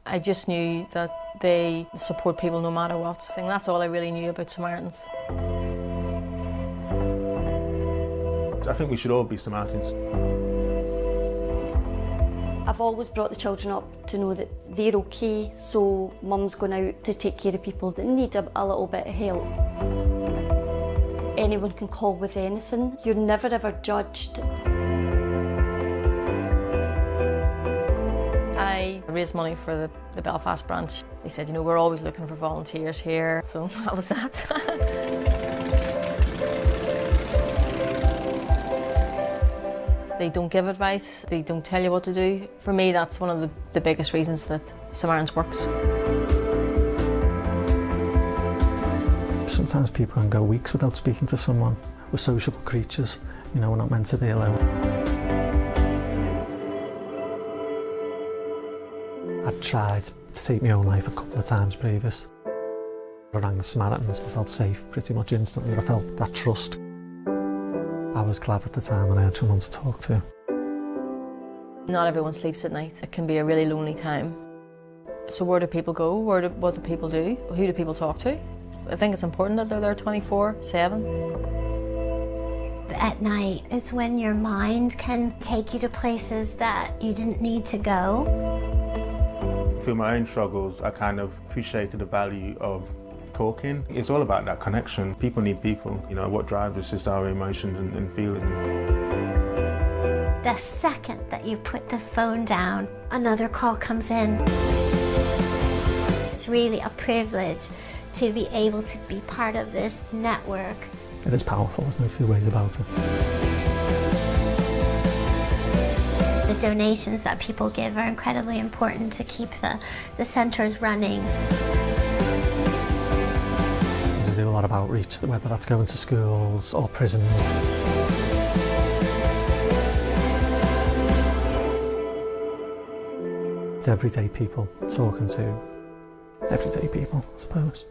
I just knew that they support people no matter what. I think that's all I really knew about Samaritans. I think we should all be Samaritans. I've always brought the children up to know that they're okay, so mum's going out to take care of people that need a little bit of help. Anyone can call with anything. You're never ever judged. I raised money for the Belfast branch. They said, you know, we're always looking for volunteers here, so that was that. They don't give advice, they don't tell you what to do. For me, that's one of the biggest reasons that Samaritans works. Sometimes people can go weeks without speaking to someone. We're sociable creatures, you know, we're not meant to be alone. I'd tried to take my own life a couple of times previous. I rang the Samaritans, I felt safe pretty much instantly. I felt that trust. I was glad at the time that I had someone to talk to. Not everyone sleeps at night. It can be a really lonely time. So where do people go? What do people do? Who do people talk to? I think it's important that they're there 24/7. At night is when your mind can take you to places that you didn't need to go. Through my own struggles, I kind of appreciated the value of talking. It's all about that connection. People need people. You know, what drives us is our emotions and feelings. The second that you put the phone down, another call comes in. It's really a privilege to be able to be part of this network. It is powerful, there's no two ways about it. The donations that people give are incredibly important to keep the centres running. We do a lot of outreach, whether that's going to schools or prisons. It's everyday people talking to everyday people, I suppose.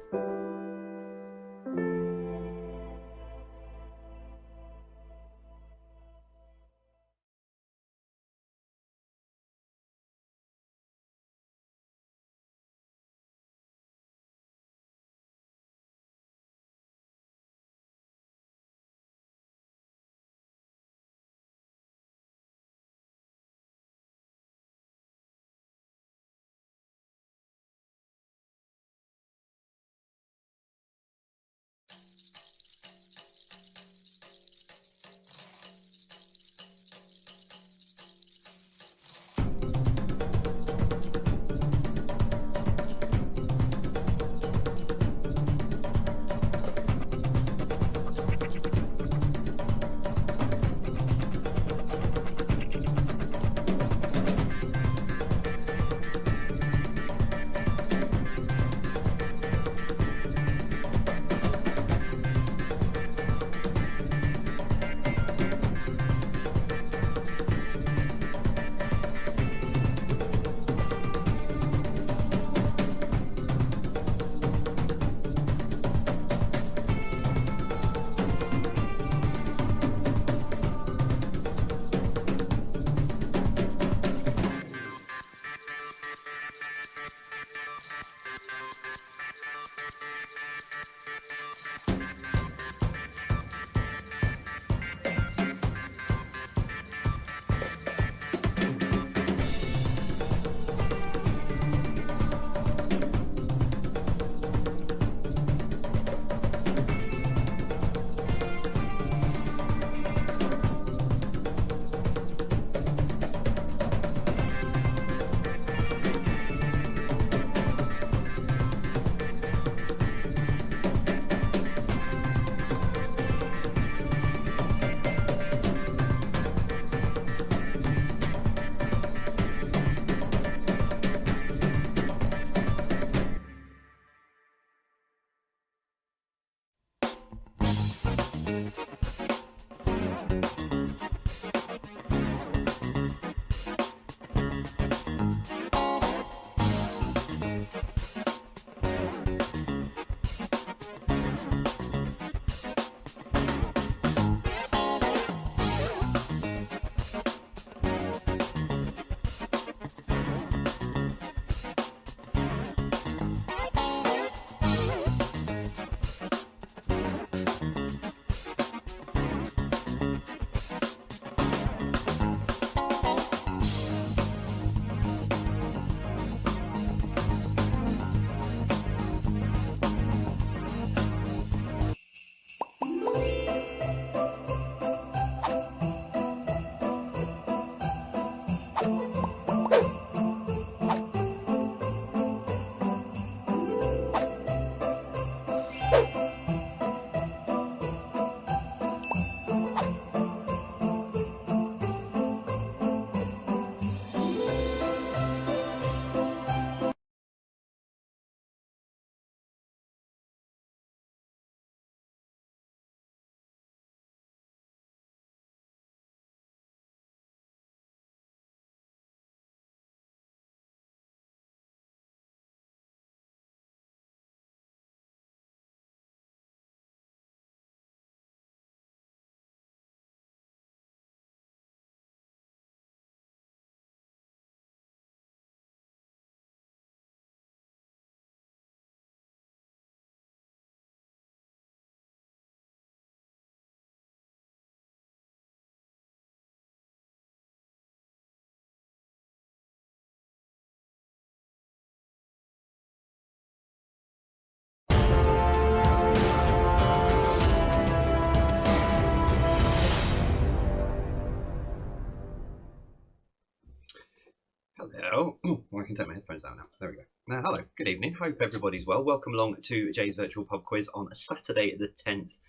Oh, I can take my headphones down now. There we go. Hello, good evening. Hope everybody's well. Welcome along to Jay's Virtual Pub Quiz on Saturday the 10th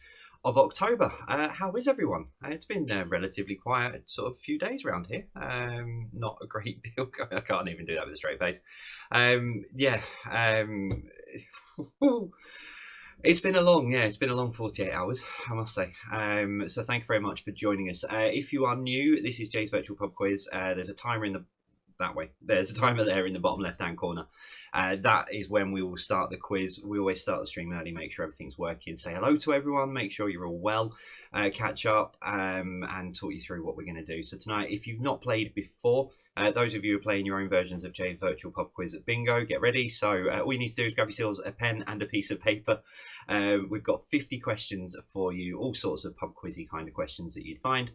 of October. How is everyone? It's been relatively quiet sort of few days around here. Not a great deal. I can't even do that with a straight face. It's been a long 48 hours, I must say. So thank you very much for joining us. If you are new, this is Jay's Virtual Pub Quiz. There's a timer in the that way. There's a timer there in the bottom left-hand corner. That is when we will start the quiz. We always start the stream early, make sure everything's working, say hello to everyone, make sure you're all well, catch up, and talk you through what we're going to do. So tonight, if you've not played before, those of you who are playing your own versions of Jay's Virtual Pub Quiz at Bingo, get ready. So all you need to do is grab yourselves a pen and a piece of paper. We've got 50 questions for you, all sorts of pub quizzy kind of questions that you'd find.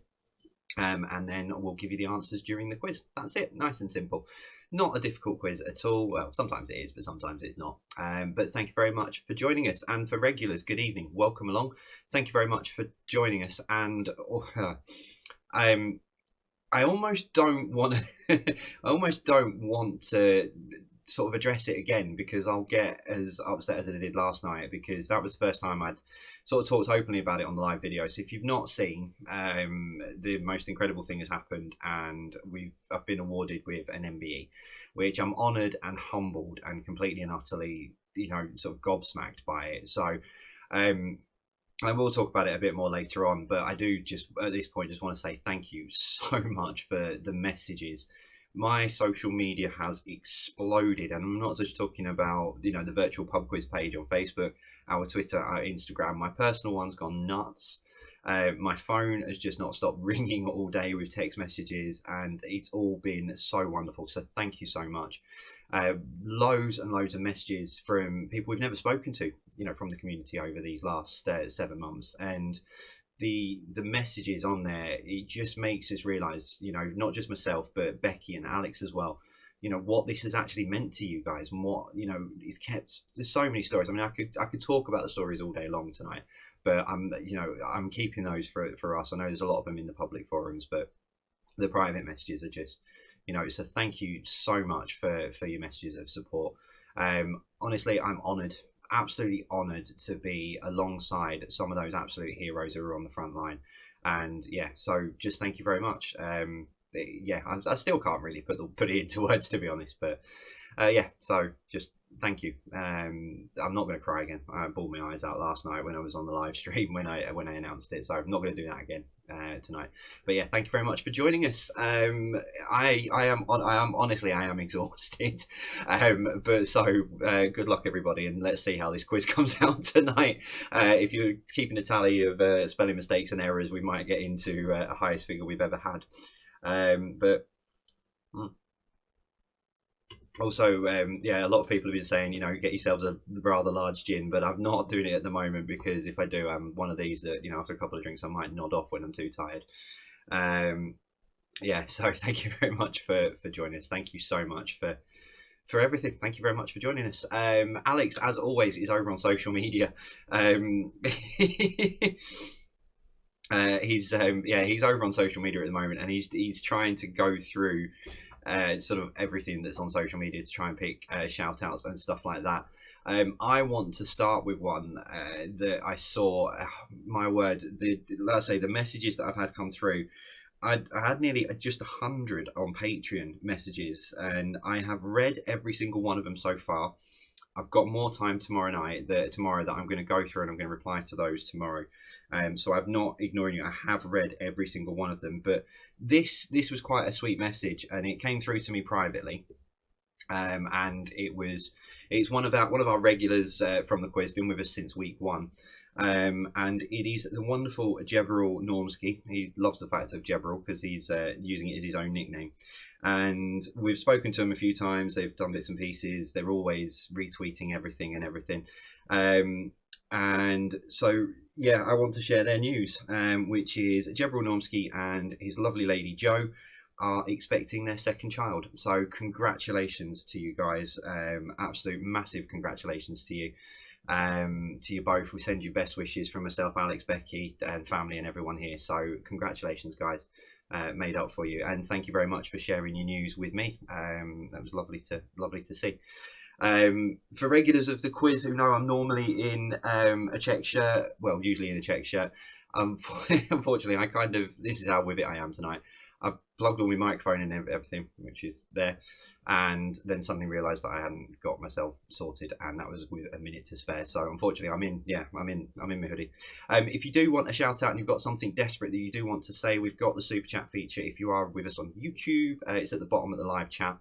And then we'll give you the answers during the quiz. That's it, nice and simple. Not a difficult quiz at all. Well, sometimes it is, but sometimes it's not. But thank you very much for joining us. And for regulars, good evening, welcome along. Thank you very much for joining us. And I almost don't want to sort of address it again, because I'll get as upset as I did last night, because that was the first time I'd sort of talked openly about it on the live video. So if you've not seen, the most incredible thing has happened, and I've been awarded with an MBE, which I'm honoured and humbled and completely and utterly, sort of gobsmacked by it. So I will talk about it a bit more later on, but I do just at this point just want to say thank you so much for the messages. My social media has exploded, and I'm not just talking about the virtual pub quiz page on Facebook, our Twitter, our Instagram. My personal one's gone nuts. My phone has just not stopped ringing all day with text messages, and it's all been so wonderful. So thank you so much. Loads and loads of messages from people we've never spoken to, from the community over these last 7 months, and the messages on there, it just makes us realize, not just myself, but Becky and Alex as well, what this has actually meant to you guys, and what, it's kept. There's so many stories. I mean, I could talk about the stories all day long tonight, but I'm keeping those for us. I know there's a lot of them in the public forums, but the private messages are just, so thank you so much for your messages of support. Honestly, I'm honoured. Absolutely honoured to be alongside some of those absolute heroes who are on the front line, and so just thank you very much. I still can't really put it into words, to be honest, but so just thank you. I'm not going to cry again. I bawled my eyes out last night when I was on the live stream when I announced it, so I'm not going to do that again tonight. But thank you very much for joining us. I am exhausted, but so good luck everybody, and let's see how this quiz comes out tonight. If you're keeping a tally of spelling mistakes and errors, we might get into a highest figure we've ever had. Also, a lot of people have been saying, get yourselves a rather large gin, but I'm not doing it at the moment, because if I do, I'm one of these that, after a couple of drinks, I might nod off when I'm too tired. So thank you very much for joining us. Thank you so much for everything. Thank you very much for joining us. Alex, as always, is over on social media. He's over on social media at the moment, and he's trying to go through sort of everything that's on social media to try and pick shout outs and stuff like that. I want to start with one that I saw. My word, let's say the messages that I've had come through. I had nearly just 100 on Patreon messages, and I have read every single one of them so far. I've got more time tomorrow that I'm going to go through, and I'm going to reply to those tomorrow. So I'm not ignoring you. I have read every single one of them, but this was quite a sweet message, and it came through to me privately. And it's one of our regulars from the quiz, been with us since week 1. And it is the wonderful Jeberal Normski. He loves the fact of Jeberal because he's using it as his own nickname. And we've spoken to him a few times. They've done bits and pieces. They're always retweeting everything. And so, I want to share their news, which is Jeberal Normski and his lovely lady Jo are expecting their second child. So congratulations to you guys. Absolute massive congratulations to you. To you both. We send you best wishes from myself, Alex, Becky, and family and everyone here. So congratulations, guys. made up for you. And thank you very much for sharing your news with me. That was lovely to see. For regulars of the quiz who know I'm normally in a check shirt, well, usually in a check shirt. Unfortunately, this is how with it I am tonight. I've plugged all my microphone and everything, which is there, and then suddenly realised that I hadn't got myself sorted, and that was with a minute to spare. So unfortunately, I'm in my hoodie. If you do want a shout out and you've got something desperate that you do want to say, we've got the super chat feature. If you are with us on YouTube, it's at the bottom of the live chat.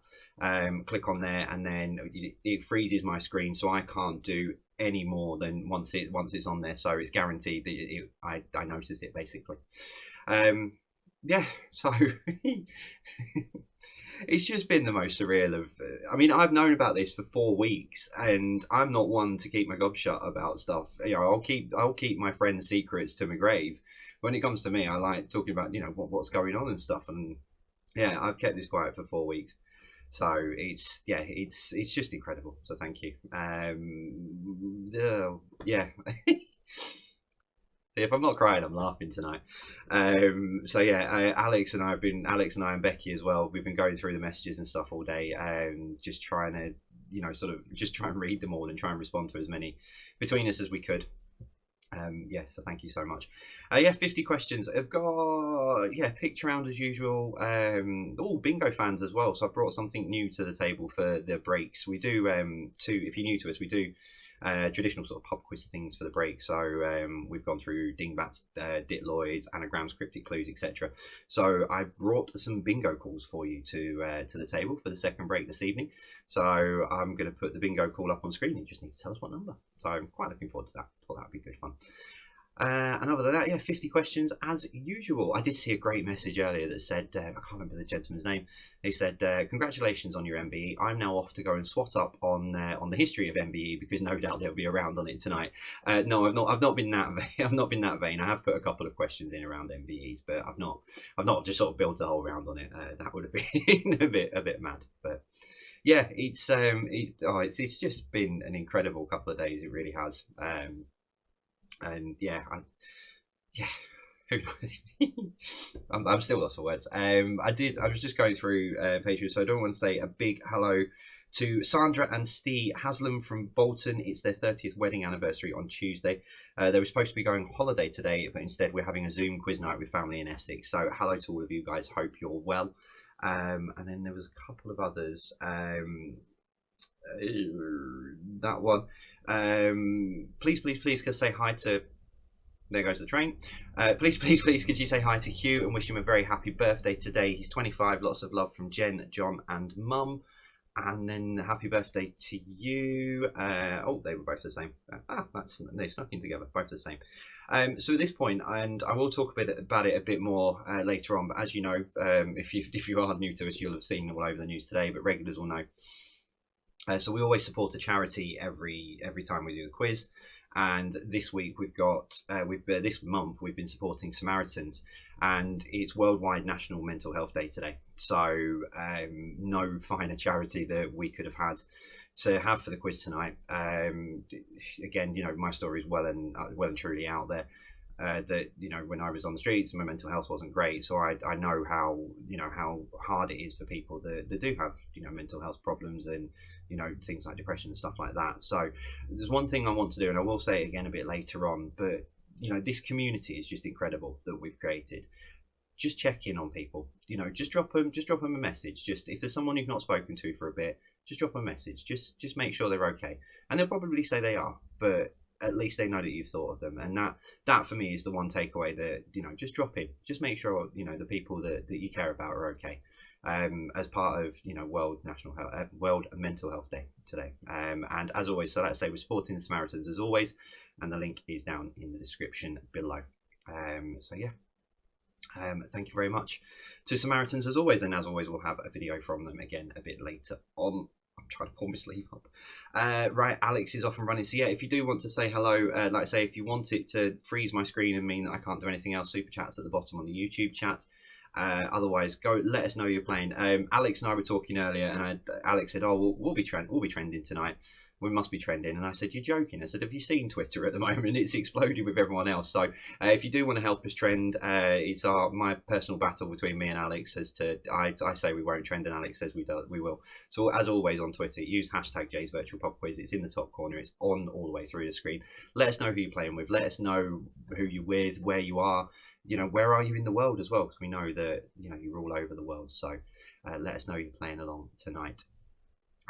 Click on there, and then it freezes my screen, so I can't do any more than once it's on there. So it's guaranteed that I notice it basically. Yeah, so it's just been the most surreal of. I mean, I've known about this for 4 weeks, and I'm not one to keep my gob shut about stuff. You know, I'll keep my friends' secrets to my grave. When it comes to me, I like talking about, you know, what's going on and stuff. And yeah, I've kept this quiet for 4 weeks. So it's just incredible. So thank you. Yeah. If I'm not crying, I'm laughing tonight. So yeah, Alex and I and Becky as well. We've been going through the messages and stuff all day, just trying to, you know, sort of just try and read them all and try and respond to as many between us as we could. Yeah, so thank you so much. Yeah, 50 questions. I've got, yeah, picked around as usual. All bingo fans as well. So I brought something new to the table for the breaks. We do if you're new to us, we do traditional sort of pub quiz things for the break. So we've gone through dingbats, ditloids, anagrams, cryptic clues, etc. So I brought some bingo calls for you to the table for the second break this evening. So I'm going to put the bingo call up on screen. You just need to tell us what number. So I'm quite looking forward to that. Thought that would be good fun. And other than that, yeah, 50 questions as usual. I did see a great message earlier that said, I can't remember the gentleman's name. He said, congratulations on your MBE. I'm now off to go and swat up on the history of MBE because no doubt they'll be around on it tonight. No, I've not been that vain. I've not been that vain. I have put a couple of questions in around MBEs, but I've not just sort of built a whole round on it. That would have been a bit mad, but. Yeah, it's just been an incredible couple of days. It really has. And yeah, who knows? I'm still lost for words. I was just going through Patreon, so I don't want to say a big hello to Sandra and Steve Haslam from Bolton. It's their 30th wedding anniversary on Tuesday. They were supposed to be going on holiday today, but instead we're having a Zoom quiz night with family in Essex. So hello to all of you guys. Hope you're well. And then there was a couple of others. That one. Please could say hi to. There goes the train. Please could you say hi to Hugh and wish him a very happy birthday today. He's 25. Lots of love from Jen, John, and Mum. And then happy birthday to you. Oh, they were both the same. They snuck in together. Both the same. So at this point, and I will talk about it a bit more later on, but as you know, if you are new to us, you'll have seen all over the news today, but regulars will know. So we always support a charity every time we do the quiz, and this week we've got this month we've been supporting Samaritans, and it's Worldwide National Mental Health Day today. So no finer charity that we could have had to have for the quiz tonight. Again, you know, my story is well and truly out there. That, you know, when I was on the streets, my mental health wasn't great, so I know how hard it is for people that do have, you know, mental health problems and, you know, things like depression and stuff like that. So there's one thing I want to do, and I will say it again a bit later on, but you know, this community is just incredible that we've created. Just check in on people, you know, just drop them a message. Just if there's someone you've not spoken to for a bit, just drop them a message. Just make sure they're okay, and they'll probably say they are, but at least they know that you've thought of them. And that for me is the one takeaway, that, you know, just drop in, just make sure, you know, the people that you care about are okay, as part of, you know, World Mental Health Day today. And as always, so let's say we're supporting the Samaritans as always, and the link is down in the description below. So yeah, thank you very much to Samaritans as always, and as always we'll have a video from them again a bit later on. I'm trying to pull my sleeve up. Right, Alex is off and running. So yeah, if you do want to say hello, like I say, if you want it to freeze my screen and mean that I can't do anything else, super chat's at the bottom on the YouTube chat. Otherwise, go let us know you're playing. Alex and I were talking earlier, and Alex said, "Oh, we'll be trending tonight." we must be trending. And I said, you're joking. I said, have you seen Twitter at the moment? It's exploded with everyone else. So if you do want to help us trend, it's my personal battle between me and Alex as to, I say we won't trend and Alex says we will. So as always on Twitter, use hashtag Jay's Virtual Pub Quiz. It's in the top corner. It's on all the way through the screen. Let us know who you're playing with. Let us know who you're with, where you are. Where are you in the world as well? Because we know that, you're all over the world. So let us know you're playing along tonight.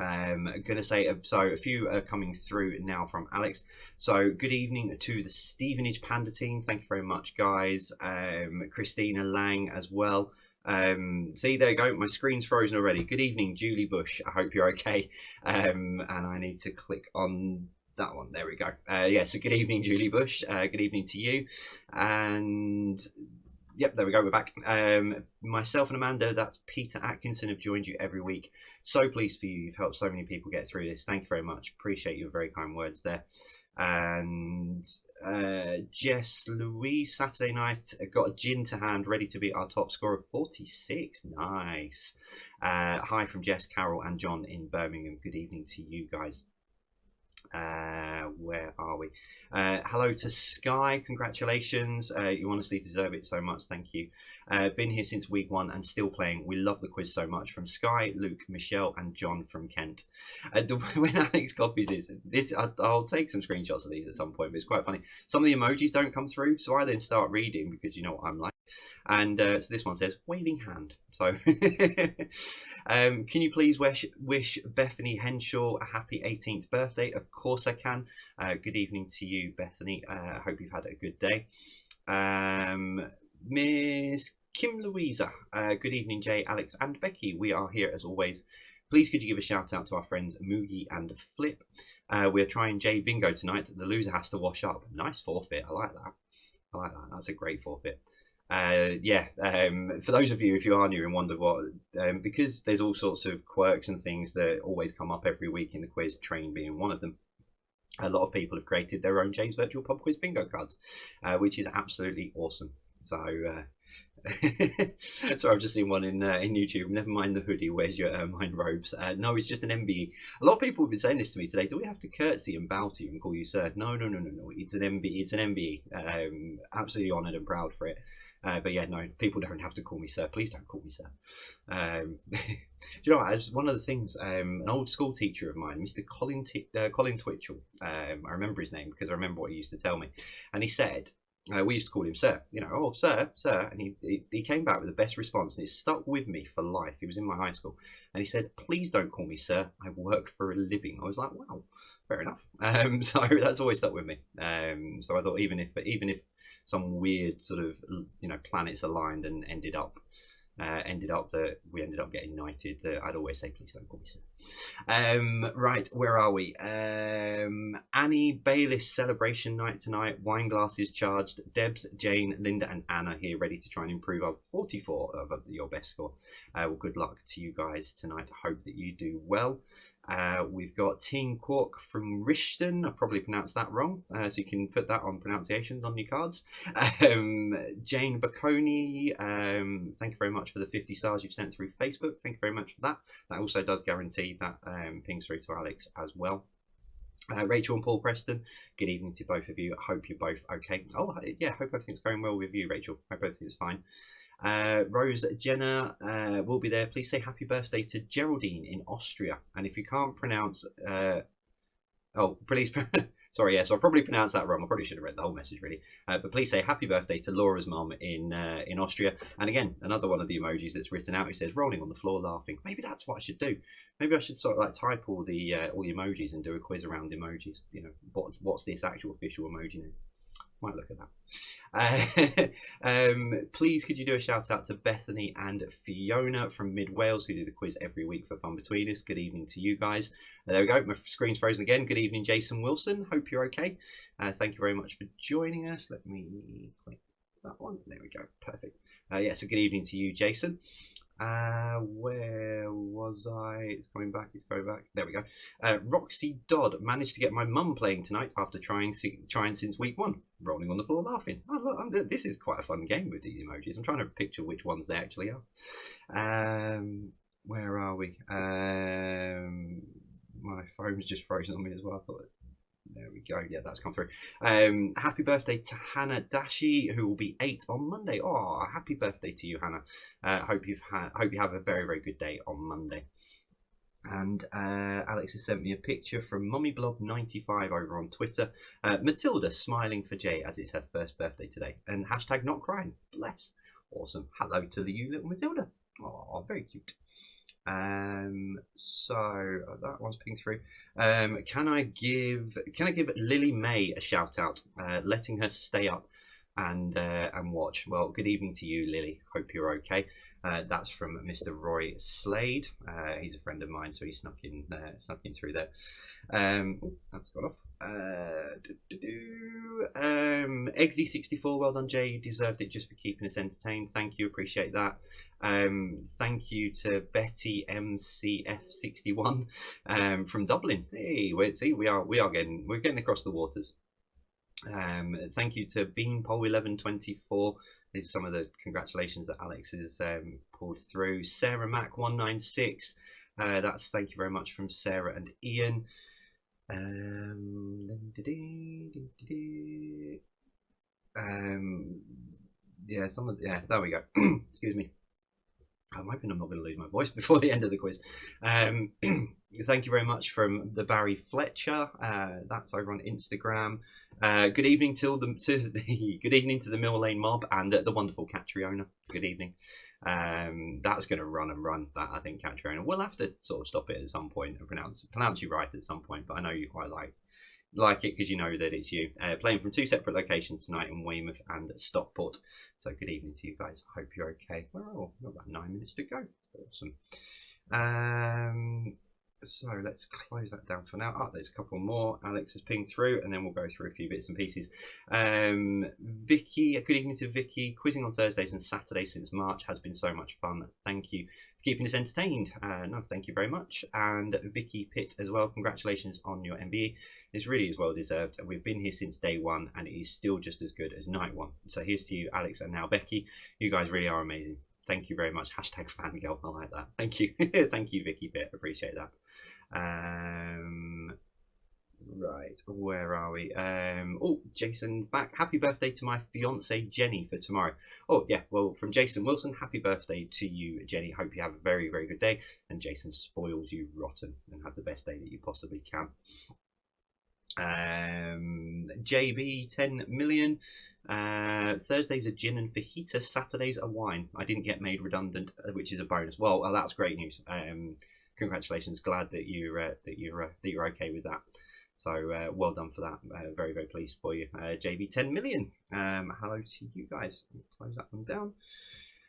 I'm going to say, so a few are coming through now from Alex. So good evening to the Stevenage Panda team. Thank you very much, guys. Christina Lang as well. See, there you go. My screen's frozen already. Good evening, Julie Bush. I hope you're okay. And I need to click on that one. There we go. So good evening, Julie Bush. Good evening to you. And yep, there we go. We're back. Myself and Amanda, that's Peter Atkinson, have joined you every week. So pleased for you. You've helped so many people get through this. Thank you very much. Appreciate your very kind words there. And Jess Louise, Saturday night, got a gin to hand, ready to beat our top score of 46. Nice. Hi from Jess, Carol, and John in Birmingham. Good evening to you guys. Where are we? Hello to Sky, congratulations. You honestly deserve it so much. Thank you. Been here since week 1 and still playing. We love the quiz so much. From Sky, Luke, Michelle, and John from Kent. When Alex copies this, I'll take some screenshots of these at some point, but it's quite funny. Some of the emojis don't come through, so I then start reading because you know what I'm like. And so this one says waving hand. So can you please wish Bethany Henshaw a happy 18th birthday? Of course I can. Good evening to you, Bethany. I hope you've had a good day. Miss Kim Louisa, good evening, Jay, Alex, and Becky. We are here as always. Please could you give a shout out to our friends Moogie and Flip. We're trying Jay Bingo tonight. The loser has to wash up. Nice forfeit. I like that. That's a great forfeit. For those of you, if you are new and wonder what, because there's all sorts of quirks and things that always come up every week in the quiz, train being one of them. A lot of people have created their own Jay's Virtual Pub Quiz bingo cards, which is absolutely awesome. So, sorry, I've just seen one in YouTube. Never mind the hoodie. Where's your ermine robes? No, it's just an MBE. A lot of people have been saying this to me today. Do we have to curtsy and bow to you and call you sir? No. It's an MBE. It's an MBE. Absolutely honoured and proud for it. But yeah, no, people don't have to call me sir. Please don't call me sir. Do you know what? One of the things, an old school teacher of mine, Mr. Colin Twitchell, I remember his name because I remember what he used to tell me, and he said, we used to call him sir, oh sir, and he came back with the best response, and it stuck with me for life. He was in my high school, and he said, please don't call me sir, I work for a living. I was like, wow, fair enough. So that's always stuck with me. So I thought even if some weird sort of planets aligned and ended up that we ended up getting knighted, I'd always say please don't call me sir. Right, where are we? Annie Bayliss celebration night tonight. Wine glasses charged. Debs, Jane, Linda, and Anna here ready to try and improve our 44 of your best score. Well, good luck to you guys tonight. I hope that you do well. We've got Team Quark from Rishton. I probably pronounced that wrong, so you can put that on pronunciations on your cards. Jane Bocconi, thank you very much for the 50 stars you've sent through Facebook. Thank you very much for that. That also does guarantee that pings through to Alex as well. Rachel and Paul Preston, good evening to both of you. I hope you're both okay. Oh yeah, hope everything's going well with you, Rachel. Hope everything's fine. Rose Jenner will be there. Please say happy birthday to Geraldine in Austria. And if you can't pronounce, please, sorry, yes, I probably pronounced that wrong. I probably should have read the whole message really. But please say happy birthday to Laura's mum in Austria. And again, another one of the emojis that's written out. It says rolling on the floor laughing. Maybe that's what I should do. Maybe I should sort of like type all the emojis and do a quiz around emojis. What's this actual official emoji name? Might look at that. Please could you do a shout out to Bethany and Fiona from Mid Wales who do the quiz every week for Fun Between Us. Good evening to you guys. There we go, my screen's frozen again. Good evening, Jason Wilson. Hope you're okay. Thank you very much for joining us. Let me click that one. There we go, perfect. So good evening to you, Jason. Where was I? It's going back. There we go. Roxy Dodd managed to get my mum playing tonight after trying since week 1. Rolling on the floor laughing. Oh, look, this is quite a fun game with these emojis. I'm trying to picture which ones they actually are. Where are we? My phone's just frozen on me as well. I thought, there we go. Yeah, that's come through. Happy birthday to Hannah Dashi, who will be 8 on Monday. Oh, happy birthday to you, Hannah. Hope you have a very, very good day on Monday. And Alex has sent me a picture from MummyBlog95 over on Twitter. Matilda smiling for Jay as it's her first birthday today. And hashtag not crying. Bless. Awesome. Hello to you, little Matilda. Oh, very cute. So that one's pinged through. Can I give Lily May a shout out, letting her stay up and watch? Well, good evening to you, Lily. Hope you're okay. That's from Mr. Roy Slade. He's a friend of mine, so he snuck in through there. Oh, that's gone off. Eggsy64, well done, Jay. You deserved it just for keeping us entertained. Thank you, appreciate that. Thank you to Betty MCF61 from Dublin. Hey, we're getting across the waters. Thank you to Beanpole1124. These are some of the congratulations that Alex has pulled through. Sarah Mac 196. That's thank you very much from Sarah and Ian. Yeah, there we go. Excuse me. I'm hoping I'm not going to lose my voice before the end of the quiz. Thank you very much from the Barry Fletcher. That's over on Instagram. Good evening to the Mill Lane Mob and the wonderful Catriona. Good evening. That's going to run and run. That I think Catriona. We'll have to sort of stop it at some point and pronounce you right at some point. But I know you quite like it because you know that it's you. Playing from 2 separate locations tonight in Weymouth and Stockport. So good evening to you guys. Hope you're okay. Well, we've got about 9 minutes to go. Awesome. So let's close that down for now. Oh, there's a couple more. Alex has pinged through, and then we'll go through a few bits and pieces. Vicky, good evening to Vicky. Quizzing on Thursdays and Saturdays since March has been so much fun. Thank you for keeping us entertained. No, thank you very much. And Vicky Pitt as well. Congratulations on your MBE. This really is well deserved. We've been here since day one, and it is still just as good as night one. So here's to you, Alex, and now Becky. You guys really are amazing. Thank you very much. Hashtag fangirl. I like that. Thank you. Thank you, Vicky Pitt. Appreciate that. Right, where are we? Oh, Jason back. Happy birthday to my fiance Jenny for tomorrow. Oh yeah, well, from Jason Wilson, happy birthday to you, Jenny. Hope you have a very, very good day, and Jason spoils you rotten, and have the best day that you possibly can. JB 10 million. Thursdays are gin and fajita, Saturdays are wine. I didn't get made redundant, which is a bonus. Well, that's great news. Congratulations, glad that you're okay with that. So well done for that. Very, very pleased for you. JB 10 million. Hello to you guys. Close that one down.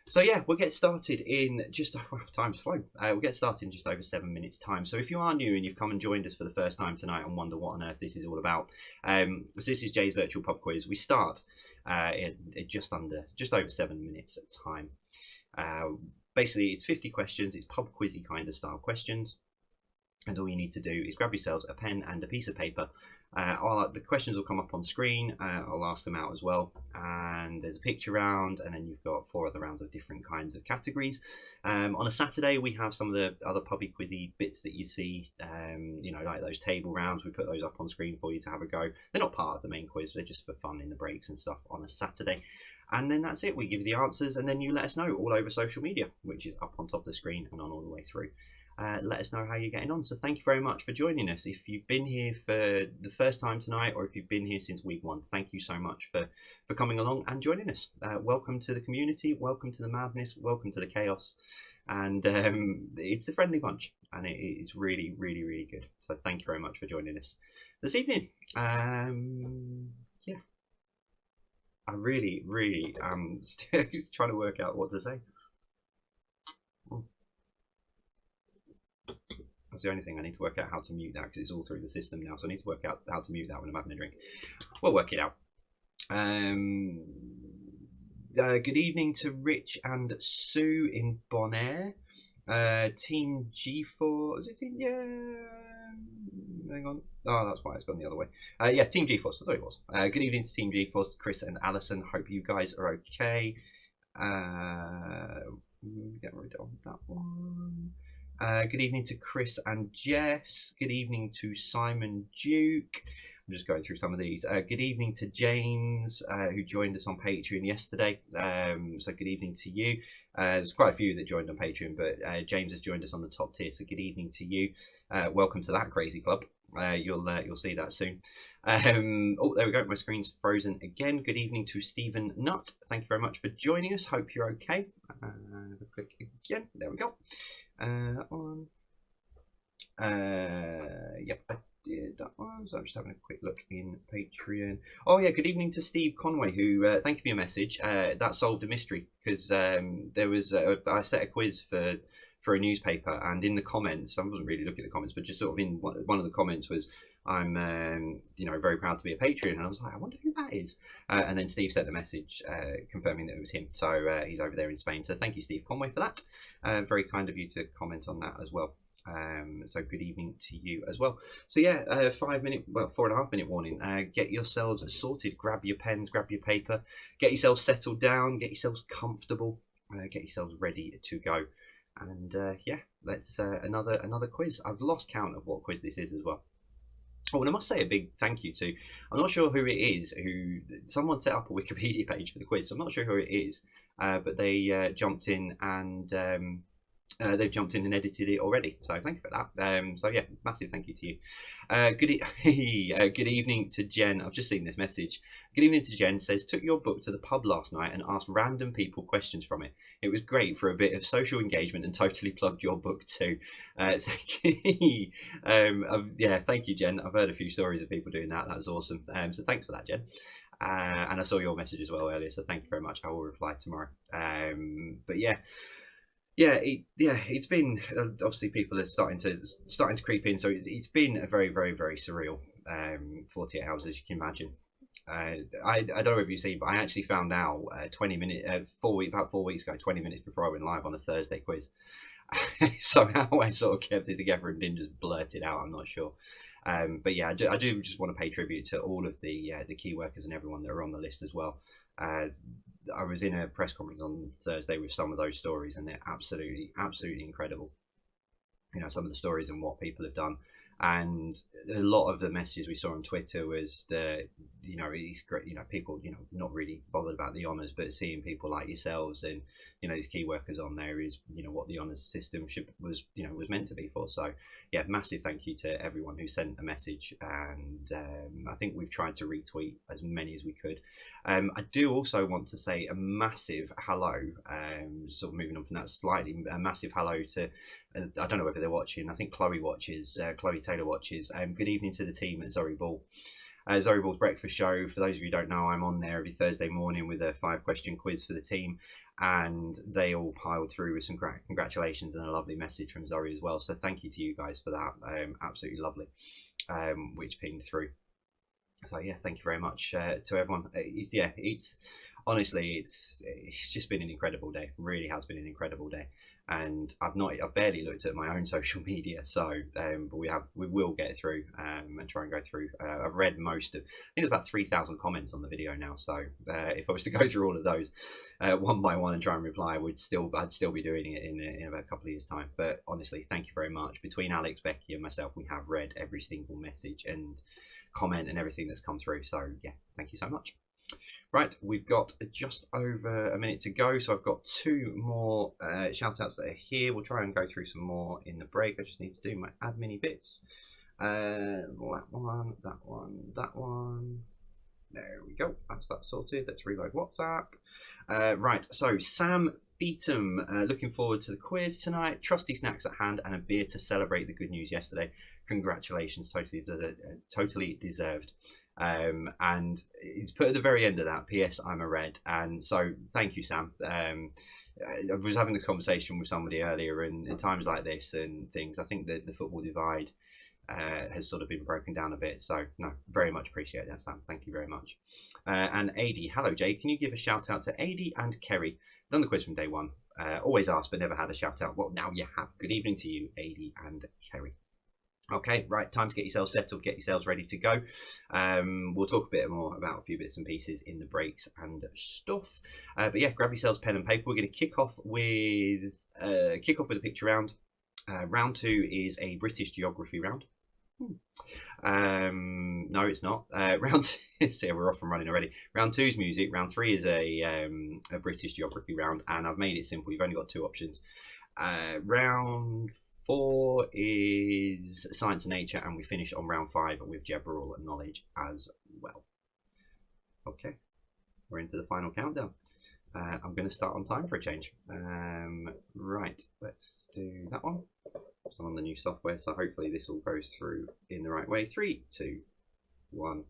So yeah, we'll get started in just time's flown. We'll get started in just over 7 minutes time. So if you are new and you've come and joined us for the first time tonight and wonder what on earth this is all about, so this is Jay's virtual pub quiz. We start in just over 7 minutes at time. Basically, it's 50 questions. It's pub quizzy kind of style questions. And all you need to do is grab yourselves a pen and a piece of paper. The questions will come up on screen. I'll ask them out as well. And there's a picture round, and then you've got 4 other rounds of different kinds of categories. On a Saturday, we have some of the other pubby quizzy bits that you see, you know, like those table rounds. We put those up on screen for you to have a go. They're not part of the main quiz. They're just for fun in the breaks and stuff on a Saturday. And then that's it. We give you the answers, and then you let us know all over social media, which is up on top of the screen and on all the way through. Let us know how you're getting on. So thank you very much for joining us. If you've been here for the first time tonight, or if you've been here since week 1, thank you so much for coming along and joining us. Welcome to the community. Welcome to the madness. Welcome to the chaos. And it's a friendly bunch, and it's really, really, really good. So thank you very much for joining us this evening. Yeah. I really, really am still trying to work out what to say. That's the only thing. I need to work out how to mute that because it's all through the system now. So I need to work out how to mute that when I'm having a drink. We'll work it out. Good evening to Rich and Sue in Bonaire. Team G4. Is it Team? Yeah. Hang on. Oh, that's why it's gone the other way. Yeah, Team G-Force. I thought it was. Good evening to Team G-Force, Chris and Alison. Hope you guys are okay. Get rid of that one. Good evening to Chris and Jess. Good evening to Simon Duke. I'm just going through some of these. Good evening to James, who joined us on Patreon yesterday. So good evening to you. There's quite a few that joined on Patreon, but James has joined us on the top tier. So good evening to you. Welcome to that crazy club. You'll see that soon. Oh, there we go. My screen's frozen again. Good evening to Stephen Nutt. Thank you very much for joining us. Hope you're okay. Click again. There we go. That one. Yep, I did that one. So I'm just having a quick look in Patreon. Oh yeah, good evening to Steve Conway, who thank you for your message. That solved a mystery, because there was I set a quiz for a newspaper, and in the comments, I wasn't really looking at the comments, but just sort of in one of the comments was, I'm very proud to be a Patreon, and I was like, I wonder who that is. And then Steve sent a message confirming that it was him. So he's over there in Spain. So thank you, Steve Conway, for that. Very kind of you to comment on that as well. So good evening to you as well. So yeah, 4.5 minute warning. Get yourselves sorted. Grab your pens, grab your paper, get yourselves settled down, get yourselves comfortable, get yourselves ready to go. And yeah, let's another quiz. I've lost count of what quiz this is as well. Oh, and I must say a big thank you to, I'm not sure who it is, someone set up a Wikipedia page for the quiz, so I'm not sure who it is, but they jumped in and they've jumped in and edited it already, so thank you for that. So yeah, massive thank you to you. Good evening to Jen. I've just seen this message. Good evening to Jen. Says, took your book to the pub last night and asked random people questions from it. It was great for a bit of social engagement and totally plugged your book too. Yeah, thank you, Jen. I've heard a few stories of people doing that. That was awesome. So thanks for that, Jen. And I saw your message as well earlier, so thank you very much. I will reply tomorrow. But yeah. It's been obviously people are starting to creep in, so it's been a very, very, very surreal 48 hours, as you can imagine. I don't know if you've seen, but I actually found out 4 weeks ago, 20 minutes before I went live on a Thursday quiz. So how I sort of kept it together and didn't just blurt it out, I'm not sure. But yeah, I do just want to pay tribute to all of the key workers and everyone that are on the list as well. I was in a press conference on Thursday with some of those stories, and they're absolutely incredible. You know, some of the stories and what people have done, and a lot of the messages we saw on Twitter was that, it's great, people, not really bothered about the honours, but seeing people like yourselves and, these key workers on there is, what the honours system was meant to be for. So yeah, massive thank you to everyone who sent a message, and I think we've tried to retweet as many as we could. I do also want to say a massive hello, sort of moving on from that slightly, a massive hello to, I don't know whether they're watching, I think Chloe watches, Chloe Taylor watches. Good evening to the team at Zoe Ball. Zoe Ball's breakfast show, for those of you who don't know, I'm on there every Thursday morning with a 5-question quiz for the team, and they all piled through with some congratulations and a lovely message from Zoe as well. So thank you to you guys for that. Absolutely lovely, which pinged through. So yeah, thank you very much to everyone. It's honestly, it's just been an incredible day. It really has been an incredible day. And I've barely looked at my own social media, so but we will get through and try and go through. I've read most of, I think there's about 3,000 comments on the video now, so if I was to go through all of those one by one and try and reply, I'd still be doing it in about a couple of years' time. But honestly, thank you very much. Between Alex, Becky and myself, we have read every single message and comment and everything that's come through, so yeah, thank you so much. Right, we've got just over a minute to go, so I've got 2 more shout outs that are here. We'll try and go through some more in the break. I just need to do my admin bits. That one. There we go. That's that sorted. Let's reload WhatsApp. Right, so Sam Feetham, looking forward to the quiz tonight. Trusty snacks at hand and a beer to celebrate the good news yesterday. Congratulations, totally deserved. And it's put at the very end of that, P.S. I'm a red. And so thank you, Sam. I was having this conversation with somebody earlier, and in times like this and things, I think that the football divide has sort of been broken down a bit. So no, very much appreciate that, Sam. Thank you very much. And Adi, hello Jay, can you give a shout out to Adi and Kerry? Done the quiz from day one. Always asked but never had a shout out. Well, now you have. Good evening to you, Adi and Kerry. Okay, right, time to get yourselves settled, get yourselves ready to go. We'll talk a bit more about a few bits and pieces in the breaks and stuff. But yeah, grab yourselves pen and paper. We're going to kick off with a picture round. Round 2 is a British geography round. No, it's not. Round 2, see, we're off and running already. Round 2 is music. Round 3 is a British geography round, and I've made it simple. You've only got 2 options. Round 4 is science and nature, and we finish on round 5 with general knowledge as well. Okay, we're into the final countdown. I'm going to start on time for a change. Right, let's do that one. So I'm on the new software, so hopefully this all goes through in the right way. 3, 2, 1.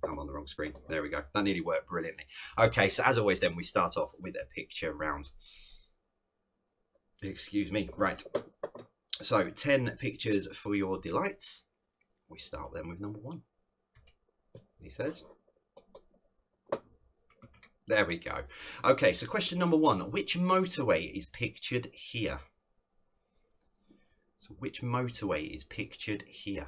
I'm on the wrong screen. There we go. That nearly worked brilliantly. Okay, so as always then, we start off with a picture round. Excuse me. Right. So 10 pictures for your delights. We start then with number 1. He says. There we go. Okay, so question number 1. Which motorway is pictured here? So which motorway is pictured here?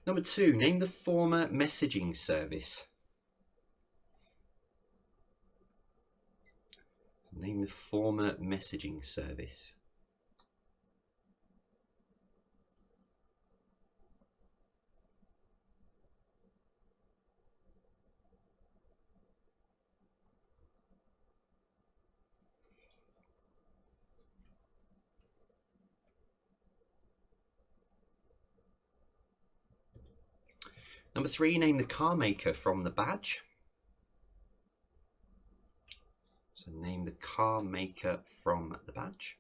Number 2, name the former messaging service. Name the former messaging service. Number 3, name the car maker from the badge. So name the car maker from the badge.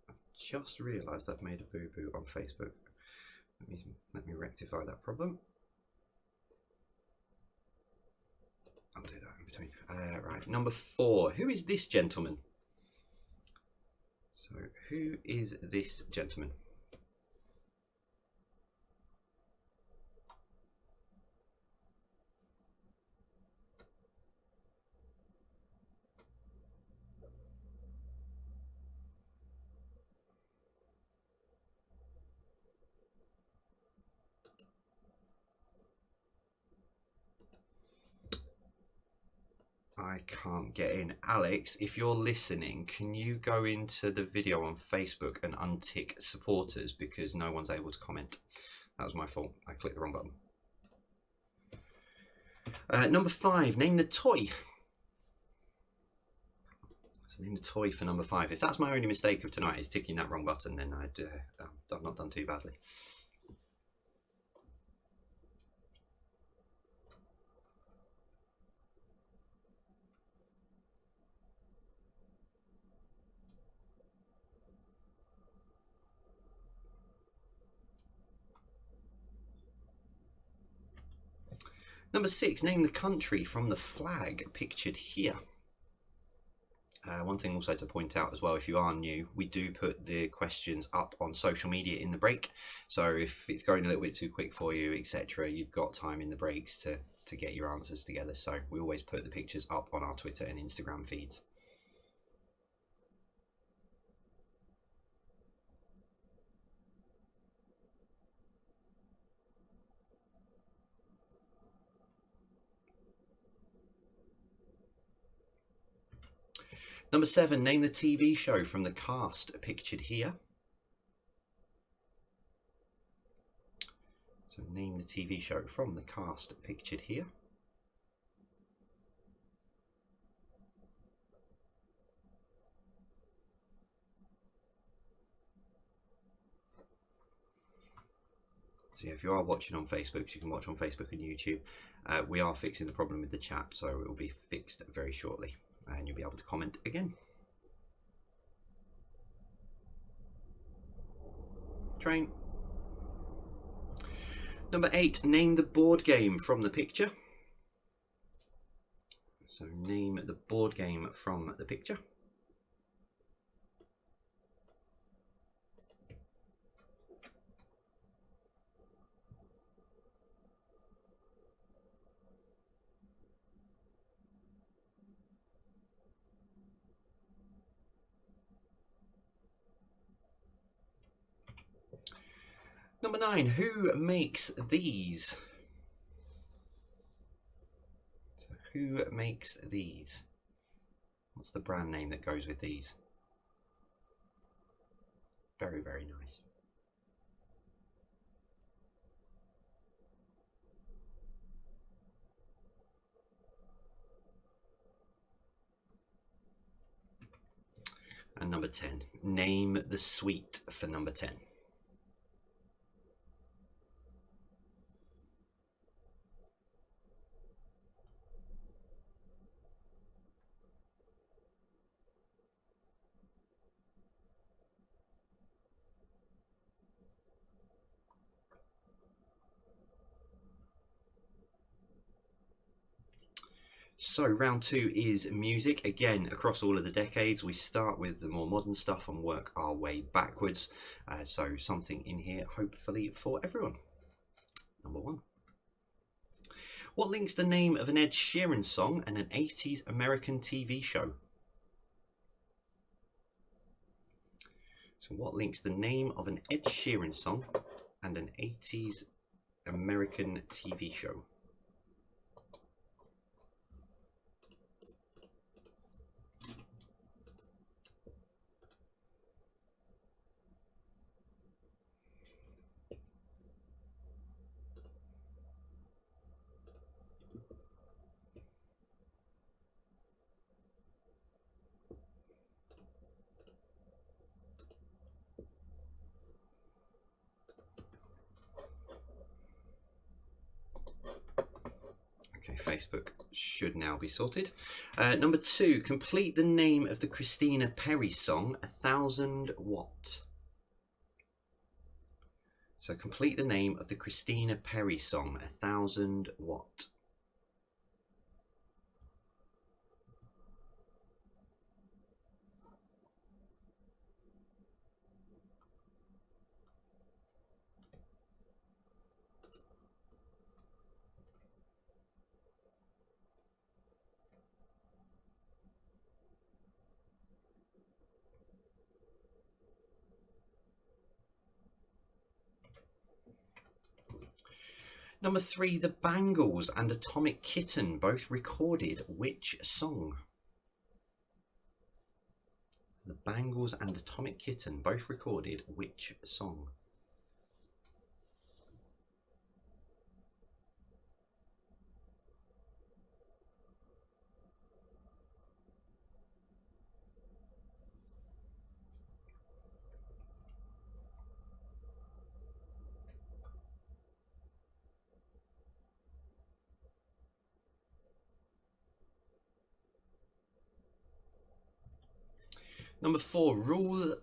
I've just realised I've made a boo-boo on Facebook. Let me rectify that problem. I'll do that in between. Right, number 4. Who is this gentleman? So, who is this gentleman? I can't get in. Alex, if you're listening, can you go into the video on Facebook and untick supporters because no one's able to comment? That was my fault. I clicked the wrong button. Number 5, name the toy. So name the toy for number 5. If that's my only mistake of tonight is ticking that wrong button, then I've not done too badly. Number 6, name the country from the flag pictured here. One thing also to point out as well, if you are new, we do put the questions up on social media in the break. So if it's going a little bit too quick for you, etc., you've got time in the breaks to get your answers together. So we always put the pictures up on our Twitter and Instagram feeds. Number 7, name the TV show from the cast pictured here. So name the TV show from the cast pictured here. So yeah, if you are watching on Facebook, you can watch on Facebook and YouTube. We are fixing the problem with the chat, so it will be fixed very shortly. And you'll be able to comment again. Train. Number 8, name the board game from the picture. So name the board game from the picture. Number 9, who makes these? So who makes these? What's the brand name that goes with these? Very, very nice. And number 10, name the sweet for number 10. So round 2 is music. Again, across all of the decades, we start with the more modern stuff and work our way backwards. So something in here, hopefully, for everyone. Number 1. What links the name of an Ed Sheeran song and an 80s American TV show? So what links the name of an Ed Sheeran song and an 80s American TV show? Facebook should now be sorted. Number 2, complete the name of the Christina Perri song, 1000 Watt. So complete the name of the Christina Perri song, 1000 Watt. Number 3, the Bangles and Atomic Kitten both recorded which song? The Bangles and Atomic Kitten both recorded which song? Number 4, Rule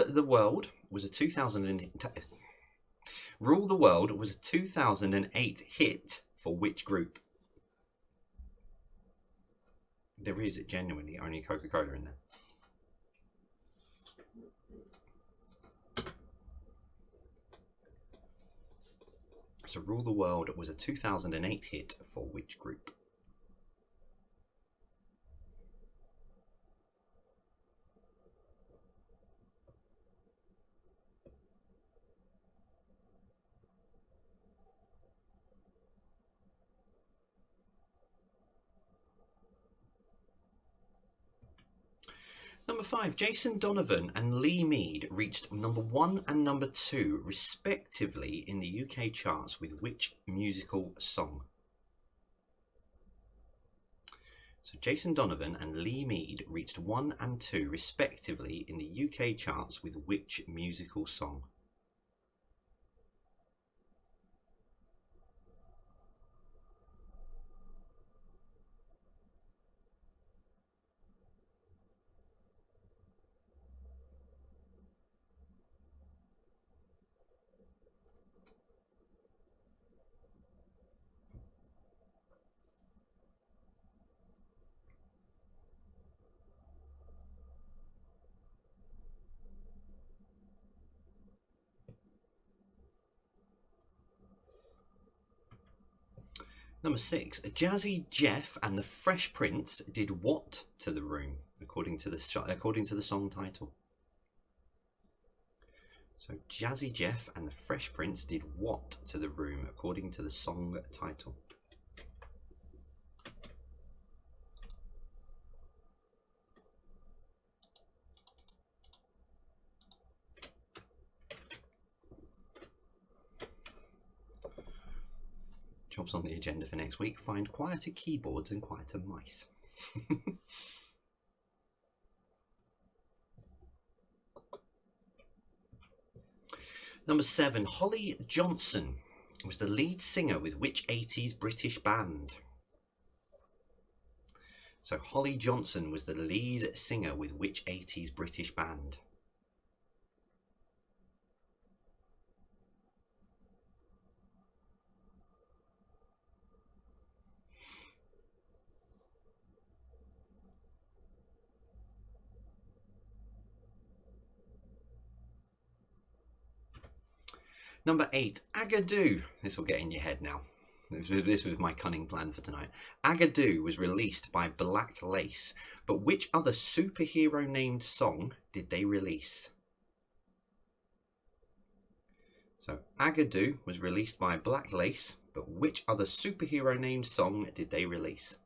the World was a 2008 hit for which group? There is genuinely only Coca-Cola in there. So Rule the World was a 2008 hit for which group? Number 5, Jason Donovan and Lee Mead reached number 1 and number 2 respectively in the UK charts with which musical song? So Jason Donovan and Lee Mead reached 1 and 2 respectively in the UK charts with which musical song? Number 6, Jazzy Jeff and the Fresh Prince did what to the room, according to the song title? So Jazzy Jeff and the Fresh Prince did what to the room, according to the song title? Jobs on the agenda for next week: find quieter keyboards and quieter mice. Number 7, Holly Johnson was the lead singer with which 80s British band? So Holly Johnson was the lead singer with which 80s British band? Number 8, Agadoo. This will get in your head now. This was my cunning plan for tonight. Agadoo was released by Black Lace, but which other superhero named song did they release? So Agadoo was released by Black Lace, but which other superhero named song did they release?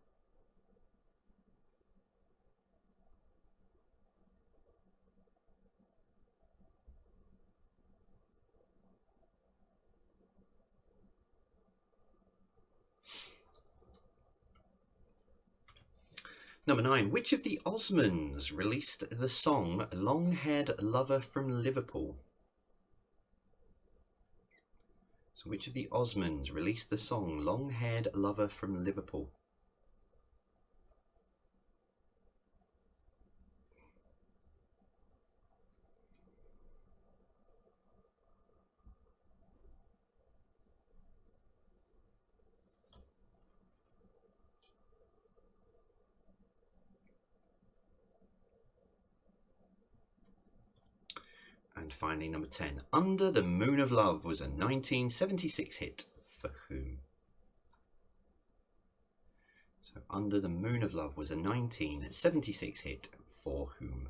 Number 9, which of the Osmonds released the song Long-Haired Lover from Liverpool? So which of the Osmonds released the song Long-Haired Lover from Liverpool? And finally, number 10, Under the Moon of Love was a 1976 hit for whom? So Under the Moon of Love was a 1976 hit for whom?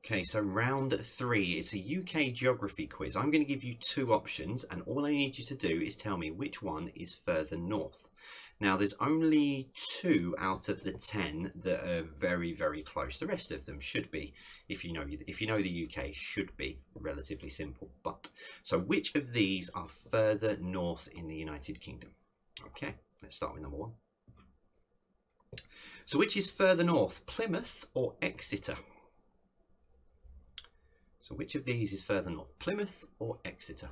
Okay, so round 3, it's a UK geography quiz. I'm going to give you 2 options, and all I need you to do is tell me which one is further north. Now, there's only 2 out of the 10 that are very, very close. The rest of them should be, if you know the UK, should be relatively simple. But so, which of these are further north in the United Kingdom? Okay, let's start with number 1. So, which is further north, Plymouth or Exeter? So which of these is further north, Plymouth or Exeter?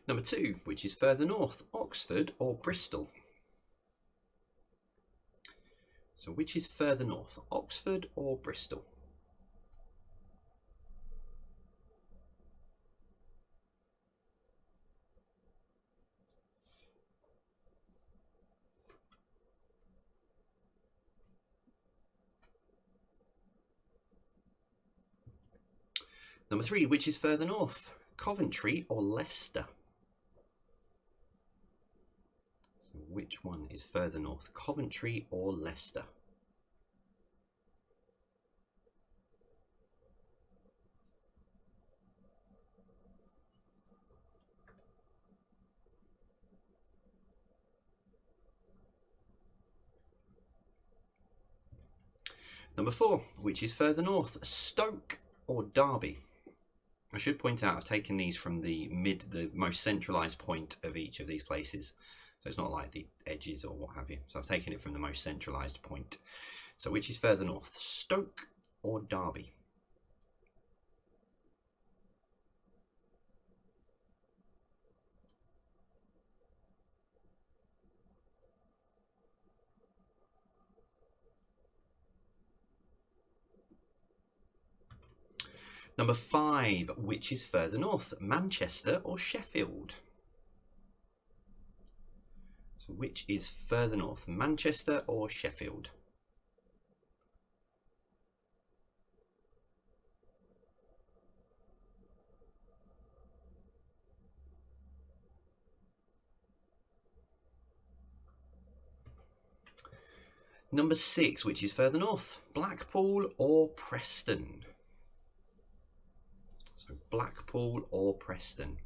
Number 2, which is further north, Oxford or Bristol? So which is further north, Oxford or Bristol? Number 3, which is further north, Coventry or Leicester? So which one is further north, Coventry or Leicester? Number 4, which is further north, Stoke or Derby? I should point out I've taken these from the most centralised point of each of these places. So it's not like the edges or what have you. So I've taken it from the most centralised point. So which is further north, Stoke or Derby? Number 5, which is further north, Manchester or Sheffield? So which is further north, Manchester or Sheffield? Number 6, which is further north, Blackpool or Preston? So Blackpool or Preston?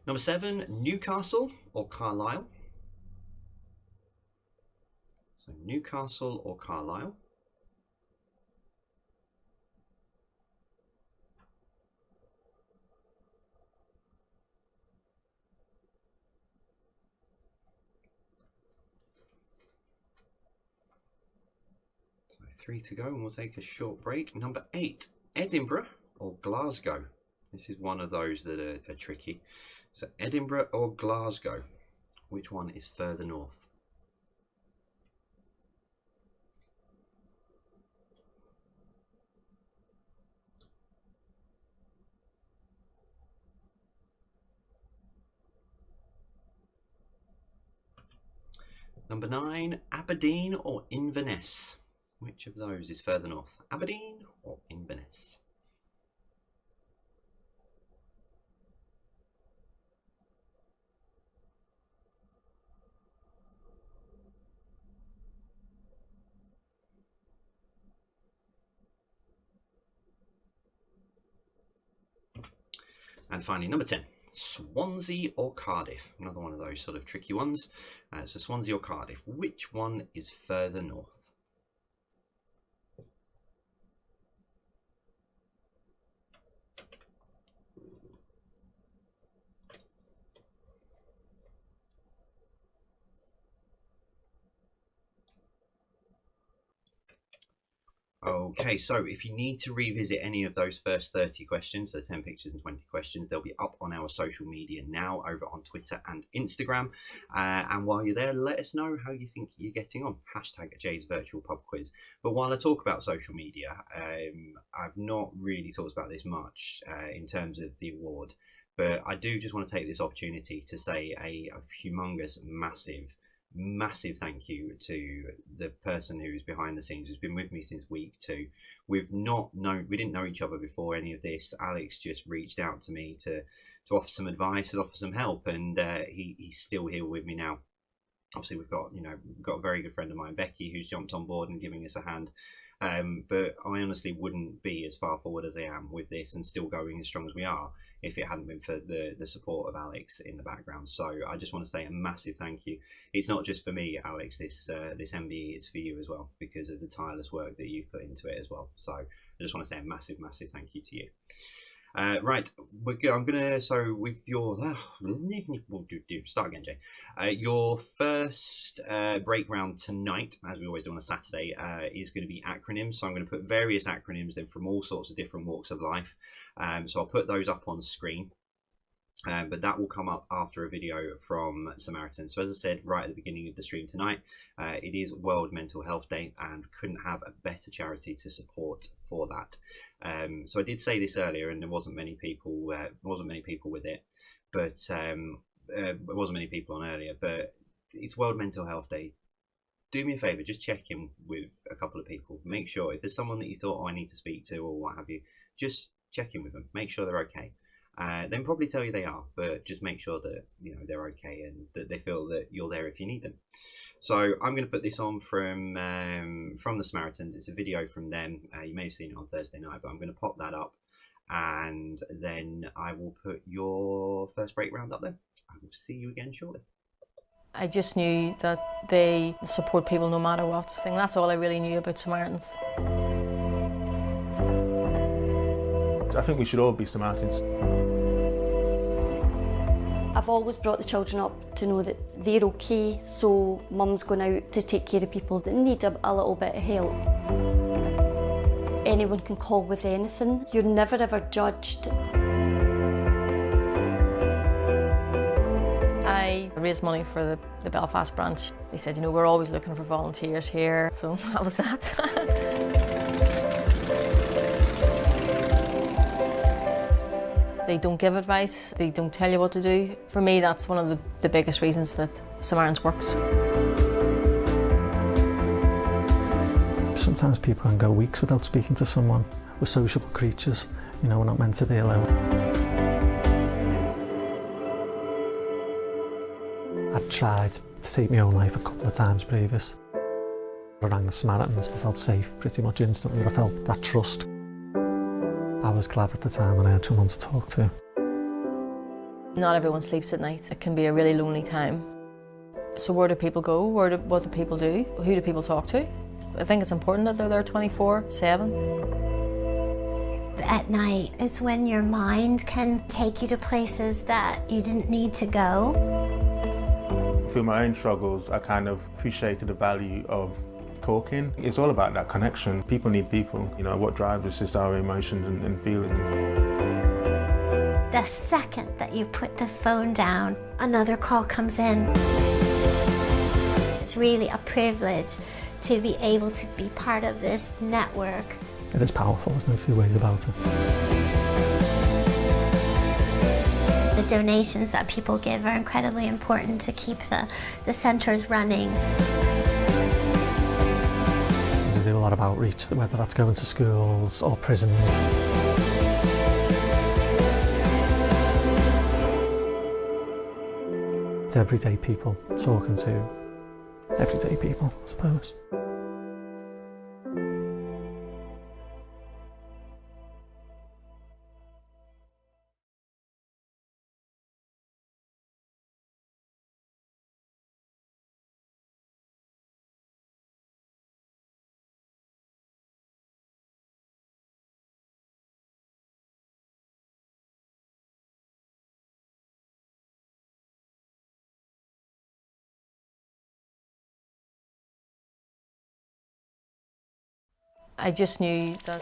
Number 7, Newcastle or Carlisle? So Newcastle or Carlisle? So 3 to go and we'll take a short break. Number 8, Edinburgh or Glasgow? This is one of those that are tricky. So Edinburgh or Glasgow? Which one is further north? Number 9, Aberdeen or Inverness? Which of those is further north? Aberdeen or Inverness? And finally, number 10, Swansea or Cardiff? Another one of those sort of tricky ones. So Swansea or Cardiff, which one is further north? Okay, so if you need to revisit any of those first 30 questions, so 10 pictures and 20 questions, they'll be up on our social media now over on Twitter and Instagram. And while you're there, let us know how you think you're getting on. Hashtag Jay's Virtual Pub Quiz. But while I talk about social media, I've not really talked about this much in terms of the award, but I do just want to take this opportunity to say a humongous, massive thank you to the person who is behind the scenes, who's been with me since week 2. We didn't know each other before any of this. Alex just reached out to me to offer some advice and offer some help, and he's still here with me now. Obviously we've got a very good friend of mine, Becky, who's jumped on board and giving us a hand. But I honestly wouldn't be as far forward as I am with this and still going as strong as we are if it hadn't been for the support of Alex in the background. So I just want to say a massive thank you. It's not just for me, Alex, this MBE, it's for you as well, because of the tireless work that you've put into it as well. So I just want to say a massive thank you to you. Right, I'm gonna, so with your start again, Jay. Your first break round tonight, as we always do on a Saturday, is going to be acronyms. So I'm going to put various acronyms in from all sorts of different walks of life. So I'll put those up on screen. But that will come up after a video from Samaritans. So as I said right at the beginning of the stream tonight, it is World Mental Health Day, and couldn't have a better charity to support for that. So I did say this earlier, and there wasn't many people with it, but there wasn't many people on earlier. But it's World Mental Health Day. Do me a favour, just check in with a couple of people. Make sure if there's someone that you thought, I need to speak to or what have you, just check in with them. Make sure they're okay. They'll probably tell you they are, but just make sure that they're okay and that they feel that you're there if you need them. So I'm going to put this on from the Samaritans. It's a video from them. You may have seen it on Thursday night, but I'm going to pop that up, and then I will put your first break round up there. I will see you again shortly. I just knew that they support people no matter what. I think that's all I really knew about Samaritans. I think we should all be Samaritans. I've always brought the children up to know that they're okay, so mum's going out to take care of people that need a little bit of help. Anyone can call with anything. You're never ever judged. I raised money for the Belfast branch. They said, you know, we're always looking for volunteers here, so that was that. They don't give advice, they don't tell you what to do. For me, that's one of the biggest reasons that Samaritans works. Sometimes people can go weeks without speaking to someone. We're sociable creatures, you know, we're not meant to be alone. I'd tried to take my own life a couple of times previous. I rang the Samaritans, I felt safe pretty much instantly. I felt that trust. I was glad at the time when I had someone to talk to. Not everyone sleeps at night. It can be a really lonely time. So where do people go? What do people do? Who do people talk to? I think it's important that they're there 24/7. At night is when your mind can take you to places that you didn't need to go. Through my own struggles, I kind of appreciated the value of talking. It's all about that connection. People need people. You know, what drives us is our emotions and feelings. The second that you put the phone down, another call comes in. It's really a privilege to be able to be part of this network. It is powerful, there's no two ways about it. The donations that people give are incredibly important to keep the centres running. We do a lot of outreach, whether that's going to schools or prisons. It's everyday people talking to everyday people, I suppose. I just knew that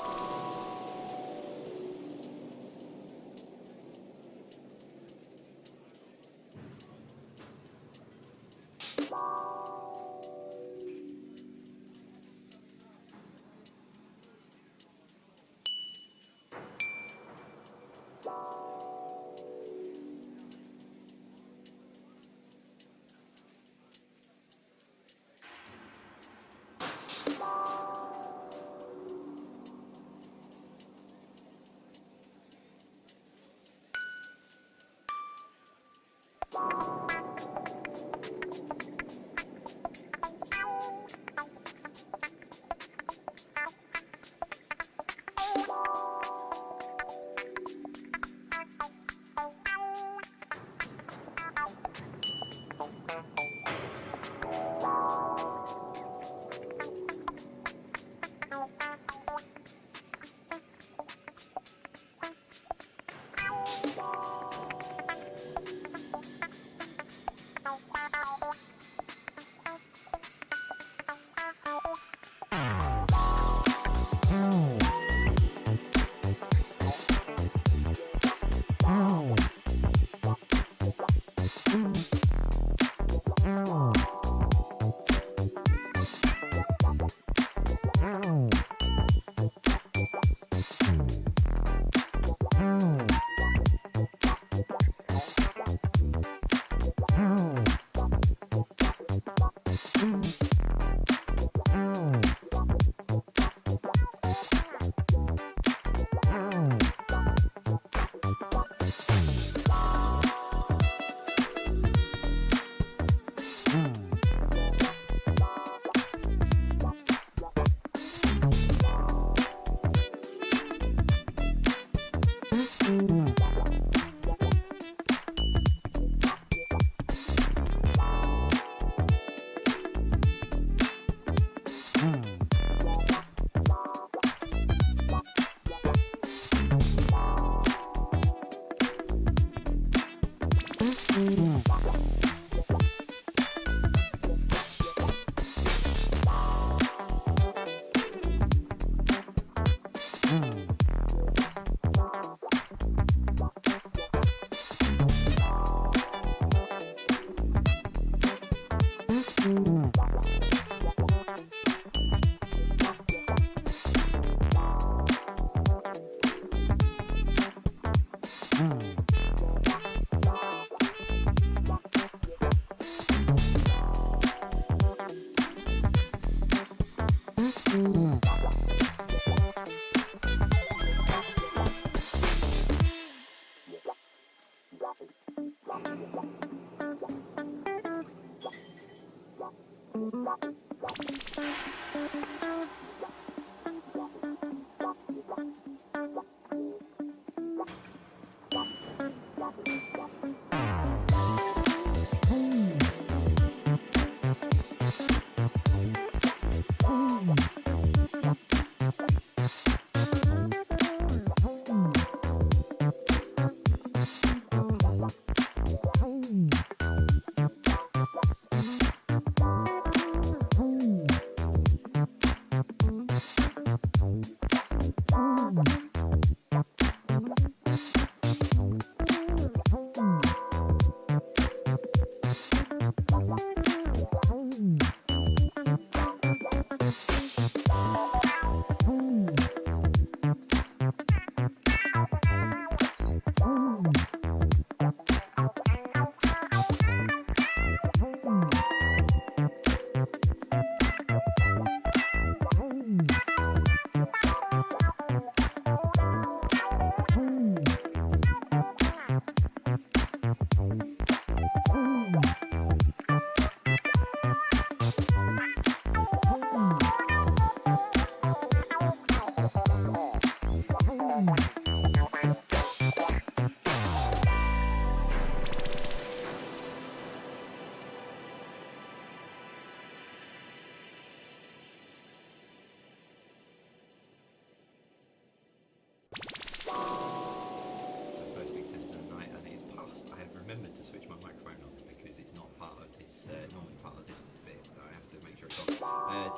remembered to switch my microphone on because it's not part of this, normally part of this bit. I have to make sure it's on.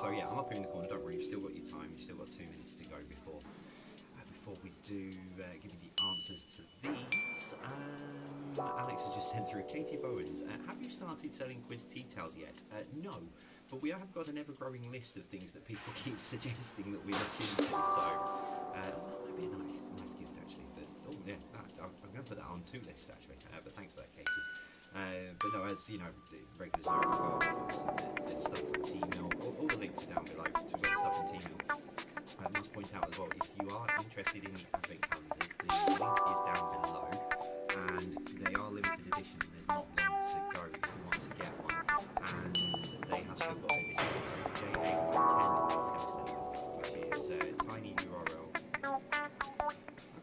So yeah, I'm up here in the corner, don't worry, you've still got your time, you've still got 2 minutes to go before we do give you the answers to these. Alex has just sent through Katie Bowens. Have you started selling quiz tea towels yet? No, but we have got an ever-growing list of things that people keep suggesting that we look into. So that might be a nice gift actually. But oh yeah, I'm going to put that on 2 lists actually. But thanks for that, Katie. But no, as you know, regulars know, we've got stuff from T-Mill. All the links are down below. So we've got stuff from T-Mill. I must point out as well, if you are interested in the advent calendars, the link is down below, and they are limited edition. There's not long to go if you want to get one, and they have still got the discount code JA10, which is tiny URL. I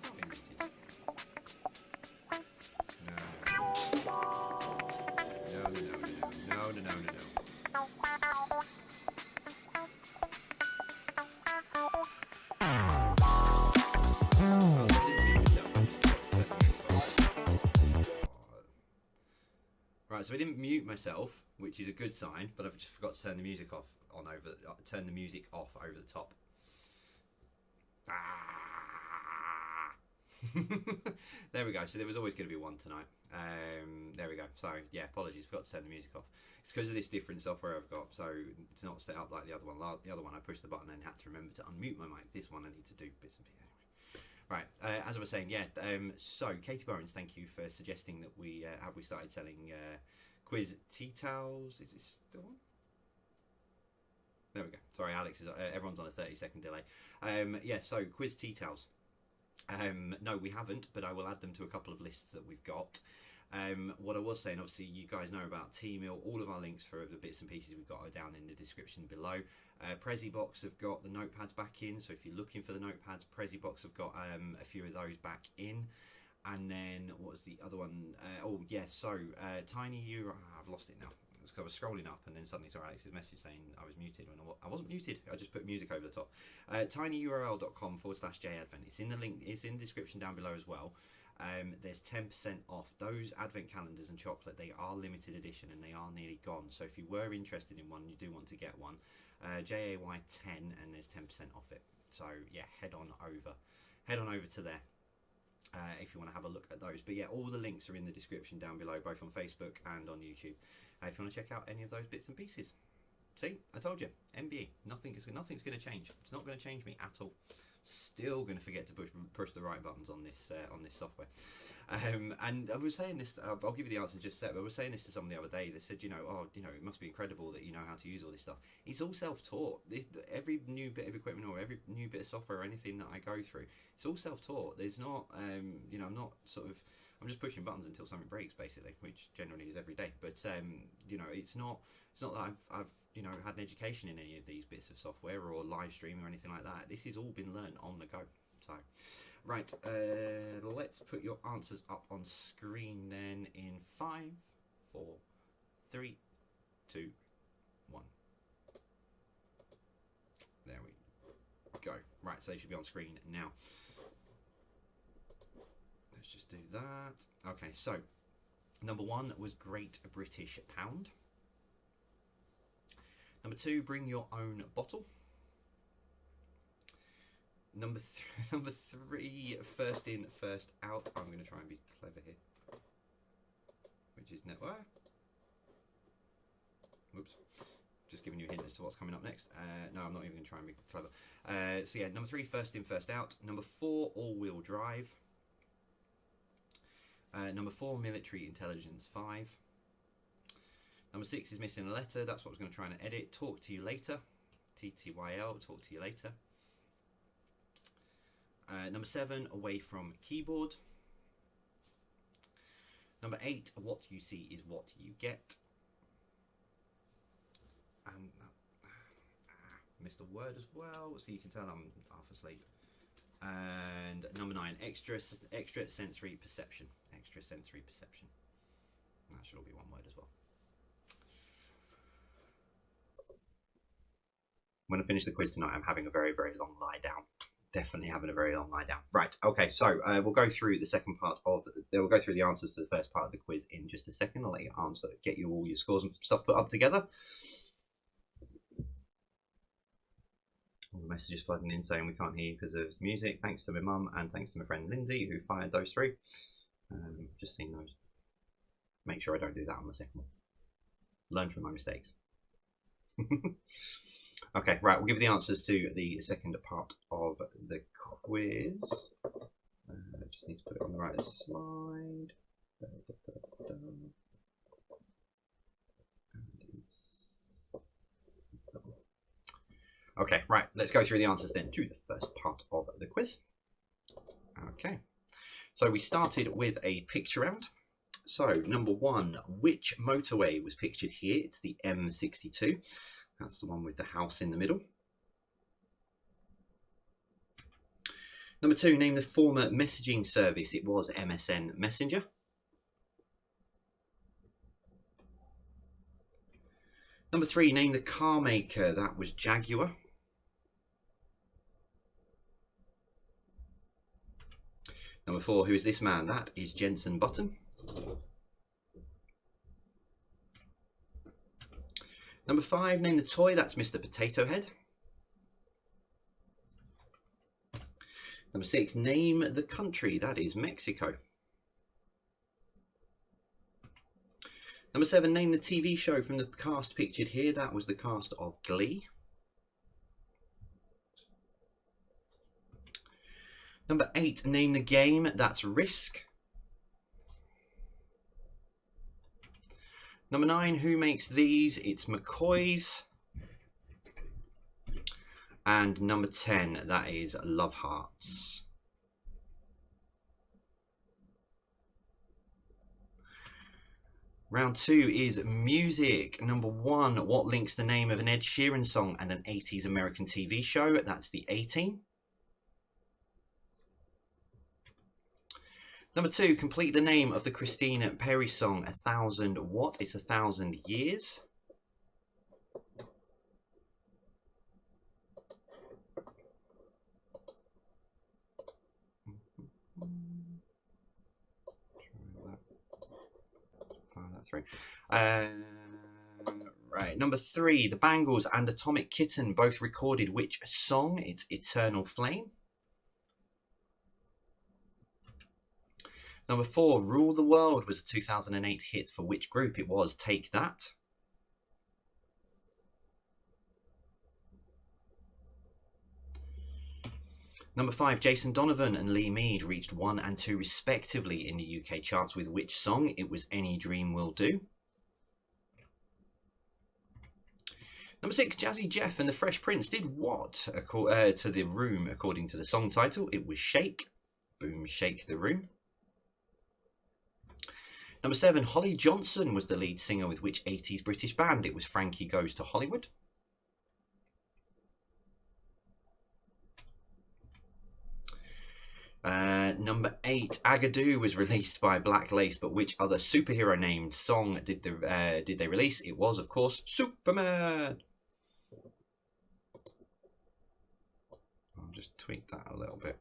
can't be muted. No. Right, so I didn't mute myself, which is a good sign, but I've just forgot to turn the music off over the top. There we go. So there was always going to be one tonight. There we go. So yeah, apologies, forgot to turn the music off. It's because of this different software I've got, so it's not set up like the other one. The other one I pushed the button and had to remember to unmute my mic. This one I need to do bits and pieces anyway. Right, as I was saying, yeah, so Katie Bowens, thank you for suggesting that we started selling quiz tea towels. Is this still on? There we go. Sorry, Alex, everyone's on a 30-second delay. Yeah, so quiz tea towels. No, we haven't, but I will add them to a couple of lists that we've got. What I was saying, obviously, you guys know about T-Mill. All of our links for the bits and pieces we've got are down in the description below. PreziBox have got the notepads back in, so if you're looking for the notepads, PreziBox have got a few of those back in. And then, what was the other one? Tiny Euro... I've lost it now. I was scrolling up and then suddenly saw Alex's message saying I was muted when I wasn't muted. I just put music over the top. tinyurl.com/jadvent. It's in the link. It's in the description down below as well. There's 10% off. Those advent calendars and chocolate, they are limited edition and they are nearly gone. So if you were interested in one, you do want to get one. JAY10 and there's 10% off it. So yeah, head on over to there. If you want to have a look at those. But yeah, all the links are in the description down below, both on Facebook and on YouTube, if you want to check out any of those bits and pieces. See, I told you, MBE, nothing's going to change. It's not going to change me at all. Still going to forget to push the right buttons on this software. And I was saying this, I'll give you the answer in just a sec, but I was saying this to someone the other day. They said, it must be incredible that you know how to use all this stuff. It's all self-taught. Every new bit of equipment or every new bit of software or anything that I go through, it's all self-taught. There's not, I'm not sort of I'm just pushing buttons until something breaks, basically, which generally is every day. But you know, it's not that I've you know, had an education in any of these bits of software or live streaming or anything like that. This has all been learned on the go. So, right, let's put your answers up on screen then in 5, 4, 3, 2, 1. There we go. Right, so they should be on screen now. Let's just do that. Okay, so number 1 was Great British Pound. Number 2, bring your own bottle. Number 3, first in, first out. I'm going to try and be clever here. Which is network. Whoops. Just giving you a hint as to what's coming up next. No, I'm not even going to try and be clever. So yeah, number 3, first in, first out. Number 4, all-wheel drive. Number 4, military intelligence 5. Number 6 is missing a letter. That's what I was going to try and edit. Talk to you later. TTYL, talk to you later. Number 7, away from keyboard. Number 8, what you see is what you get. And missed a word as well, so you can tell I'm half asleep. And number 9, extra sensory perception. Extra sensory perception. That should all be one word as well. When I finish the quiz tonight, I'm having a very, very long lie down. Definitely having a very long lie down. Right, okay, so we'll go through the second part of, we'll go through the answers to the first part of the quiz in just a second. I'll let you answer, get you all your scores and stuff put up together. All the messages flooding in saying we can't hear you because of music. Thanks to my mum and thanks to my friend Lindsay who fired those through. Just seen those. Make sure I don't do that on the second one. Learn from my mistakes. Okay, right, we'll give the answers to the second part of the quiz. Just need to put it on the right slide. Okay, right, let's go through the answers then to the first part of the quiz. Okay, so we started with a picture round. So, number 1, which motorway was pictured here? It's the M62. That's the one with the house in the middle. Number 2, name the former messaging service. It was MSN Messenger. Number 3, name the car maker. That was Jaguar. Number 4, who is this man? That is Jensen Button. Number 5, name the toy. That's Mr. Potato Head. Number 6, name the country. That is Mexico. Number 7, name the TV show from the cast pictured here. That was the cast of Glee. Number 8, name the game. That's Risk. Number 9, who makes these? It's McCoy's. And number 10, that is Love Hearts. Round 2 is music. Number 1, what links the name of an Ed Sheeran song and an 80s American TV show? That's the A-Team. Number 2, complete the name of the Christina Perri song, 1000 What? It's 1000 Years. Right, number 3, the Bangles and Atomic Kitten both recorded which song? It's Eternal Flame. Number 4, Rule the World was a 2008 hit for which group? It was Take That. Number 5, Jason Donovan and Lee Mead reached 1 and 2 respectively in the UK charts with which song? It was Any Dream Will Do. Number 6, Jazzy Jeff and the Fresh Prince did what to The Room according to the song title? It was Shake. Boom, shake the room. Number 7, Holly Johnson was the lead singer with which 80s British band? It was Frankie Goes to Hollywood. Number 8, Agadoo was released by Black Lace, but which other superhero named song did they release? It was, of course, Superman. I'll just tweak that a little bit.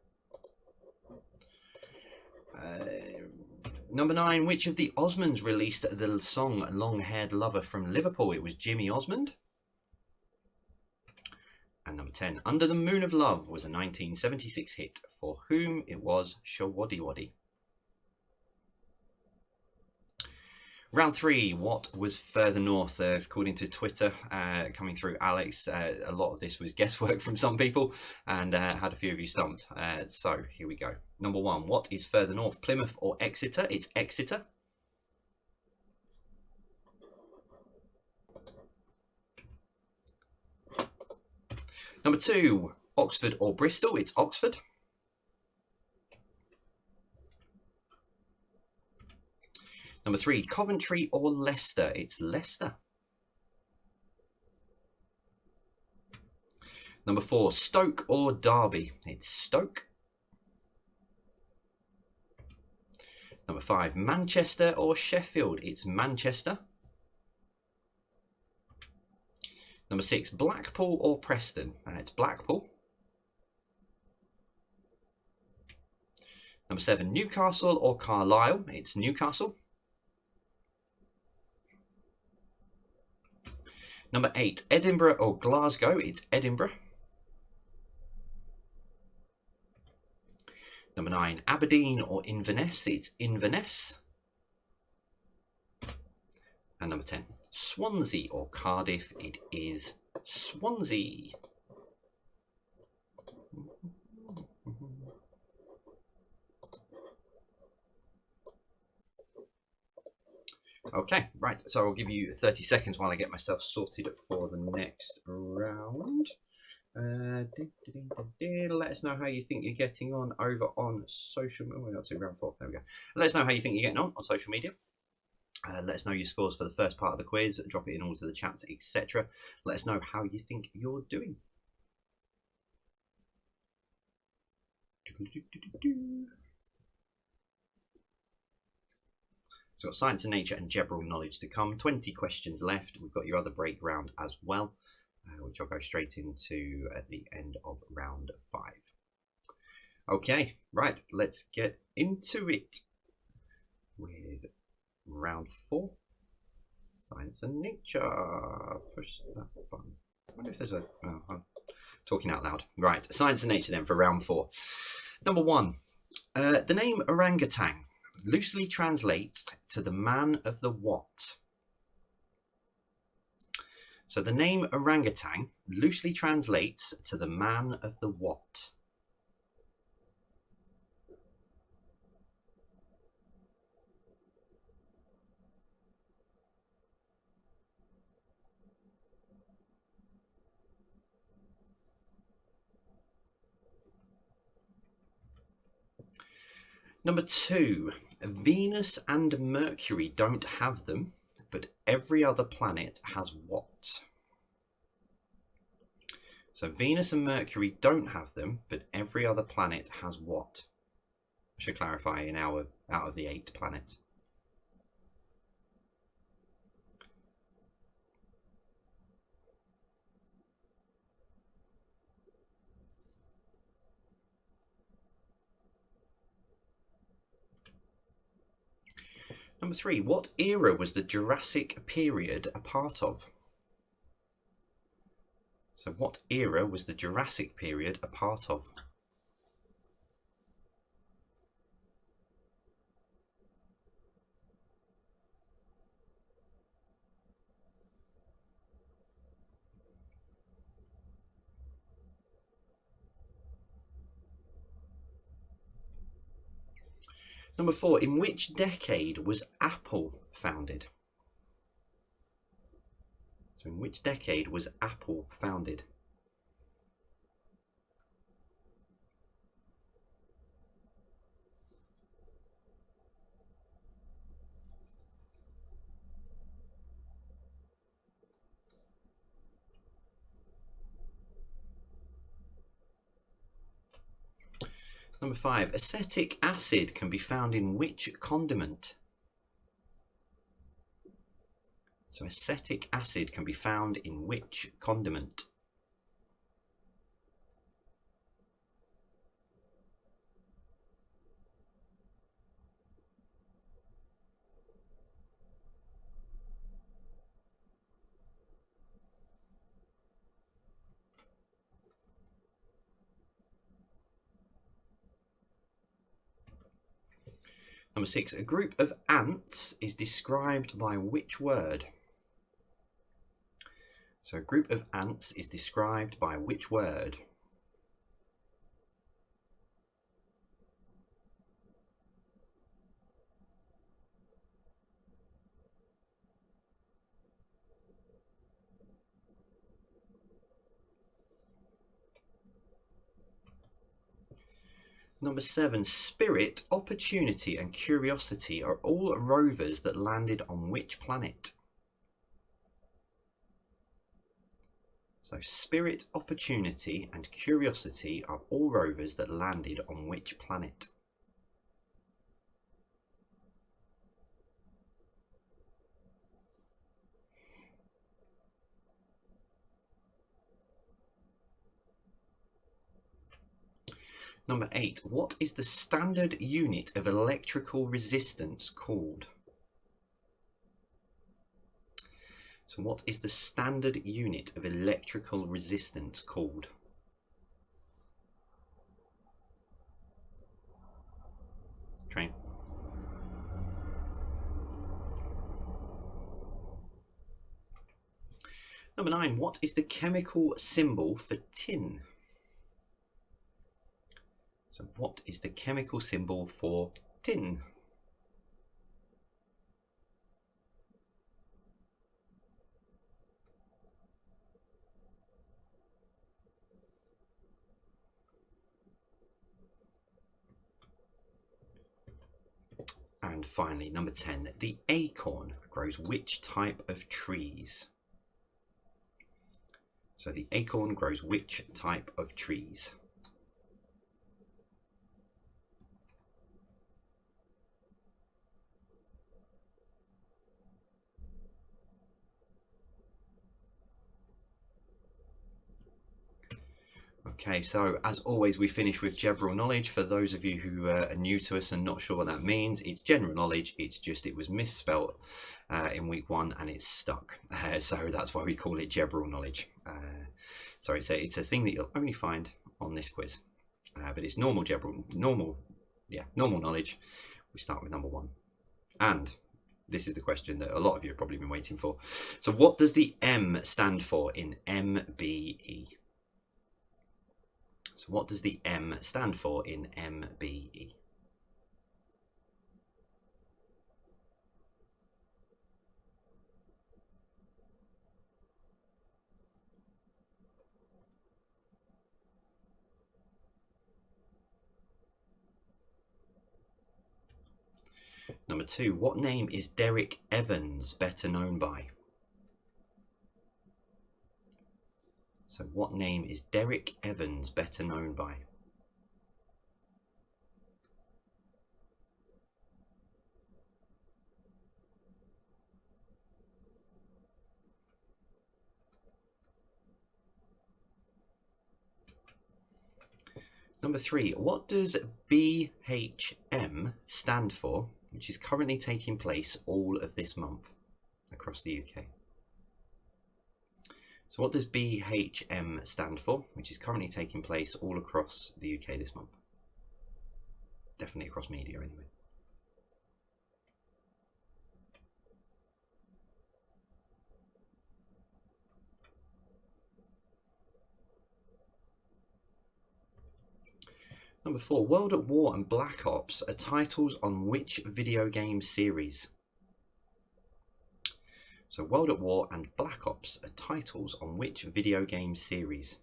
Number 9, which of the Osmonds released the song Long Haired Lover from Liverpool? It was Jimmy Osmond. And number 10, Under the Moon of Love was a 1976 hit. For whom? It was Shawaddy Waddy. Round 3, what was further north? According to Twitter, coming through Alex, a lot of this was guesswork from some people, and had a few of you stumped. So here we go. Number 1, what is further north? Plymouth or Exeter? It's Exeter. Number 2, Oxford or Bristol? It's Oxford. Number 3, Coventry or Leicester? It's Leicester. Number 4, Stoke or Derby? It's Stoke. Number 5, Manchester or Sheffield? It's Manchester. Number 6, Blackpool or Preston? It's Blackpool. Number 7, Newcastle or Carlisle? It's Newcastle. Number 8, Edinburgh or Glasgow? It's Edinburgh. Number 9, Aberdeen or Inverness? It's Inverness. And number 10, Swansea or Cardiff? It is Swansea. Okay, right, so I'll give you 30 seconds while I get myself sorted for the next round. Let us know how you think you're getting on over on social media. We're up to round 4, there we go. Let us know how you think you're getting on social media. Let us know your scores for the first part of the quiz. Drop it in all to the chats, etc. Let us know how you think you're doing. So got science and nature and general knowledge to come. 20 questions left. We've got your other break round as well, which I'll go straight into at the end of round 5. Okay, right, let's get into it with round 4. Science and nature. Push that button. I wonder if there's a... Oh, I'm talking out loud. Right, science and nature then for round 4. Number 1. The name orangutan loosely translates to the man of the what? So the name orangutan loosely translates to the man of the what? Number 2, Venus and Mercury don't have them, but every other planet has what? So Venus and Mercury don't have them, but every other planet has what? I should clarify, in out of the 8 planets. Number 3, what era was the Jurassic period a part of? So what era was the Jurassic period a part of? Number 4, in which decade was Apple founded? So in which decade was Apple founded? Number 5. Acetic acid can be found in which condiment? So acetic acid can be found in which condiment? Number 6. A group of ants is described by which word? So a group of ants is described by which word? Number 7. Spirit, Opportunity and Curiosity are all rovers that landed on which planet? So Spirit, Opportunity and Curiosity are all rovers that landed on which planet? Number 8. What is the standard unit of electrical resistance called? So what is the standard unit of electrical resistance called? Train. Number 9. What is the chemical symbol for tin? So what is the chemical symbol for tin? And finally, number 10, the acorn grows which type of trees? So the acorn grows which type of trees? Okay, so as always, we finish with general knowledge. For those of you who are new to us and not sure what that means, it's general knowledge. It's just it was misspelt in week 1 and it's stuck. So that's why we call it general knowledge. So it's a thing that you'll only find on this quiz, but it's normal knowledge. We start with number 1, and this is the question that a lot of you have probably been waiting for. So what does the M stand for in MBE? So what does the M stand for in MBE? Number 2, what name is Derek Evans better known by? So what name is Derek Evans better known by? Number 3, what does BHM stand for, which is currently taking place all of this month across the UK? So what does BHM stand for, which is currently taking place all across the UK this month? Definitely across media anyway. Number 4, World at War and Black Ops are titles on which video game series? So World at War and Black Ops are titles on which video game series?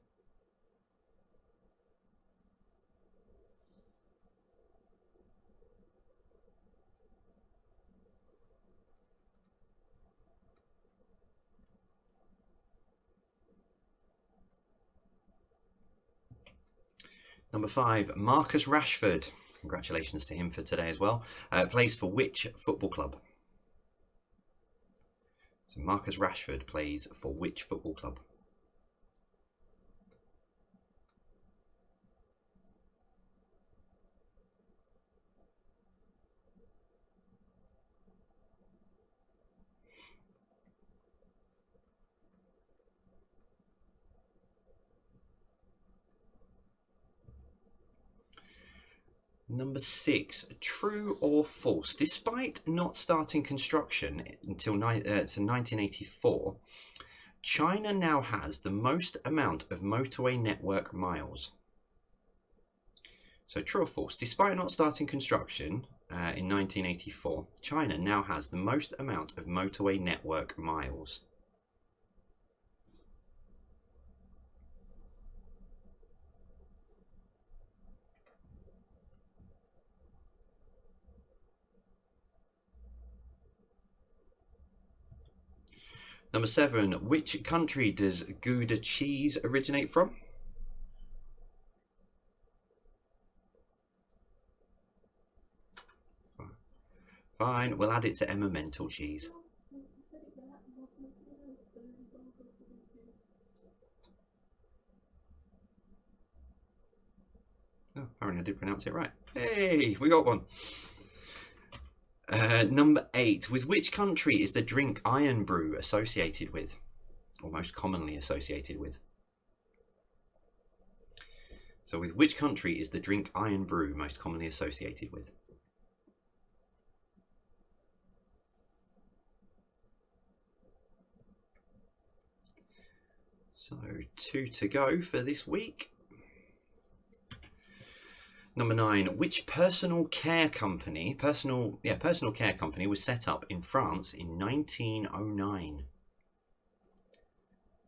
Number 5, Marcus Rashford. Congratulations to him for today as well. Plays for which football club? So Marcus Rashford plays for which football club? Number 6, true or false? Despite not starting construction until 1984, China now has the most amount of motorway network miles. So true or false? Despite not starting construction in 1984, China now has the most amount of motorway network miles. Number 7, which country does Gouda cheese originate from? Fine, we'll add it to Emma Mental cheese. Oh, apparently I did pronounce it right. Hey, we got one. Number 8, with which country is the drink iron brew associated with, or most commonly associated with? So with which country is the drink iron brew most commonly associated with? So 2 to go for this week. Number 9, which personal care company was set up in France in 1909?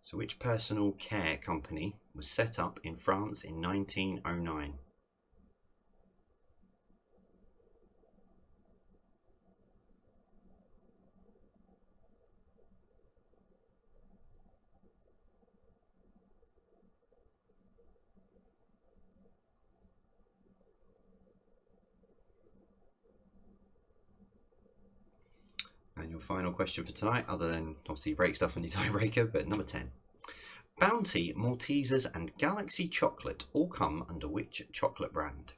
So which personal care company was set up in France in 1909? And your final question for tonight, other than obviously break stuff on your tiebreaker, but number 10. Bounty, Maltesers and Galaxy Chocolate all come under which chocolate brand?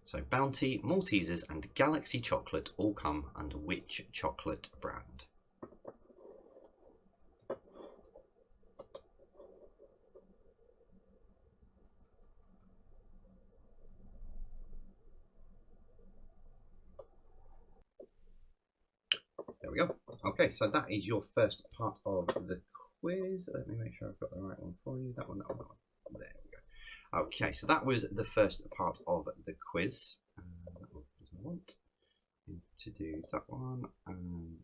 So Bounty, Maltesers and Galaxy Chocolate all come under which chocolate brand? There we go. Okay, so that is your first part of the quiz. Let me make sure I've got the right one for you. That one. There we go. Okay, so that was the first part of the quiz. That one doesn't want to do that one, and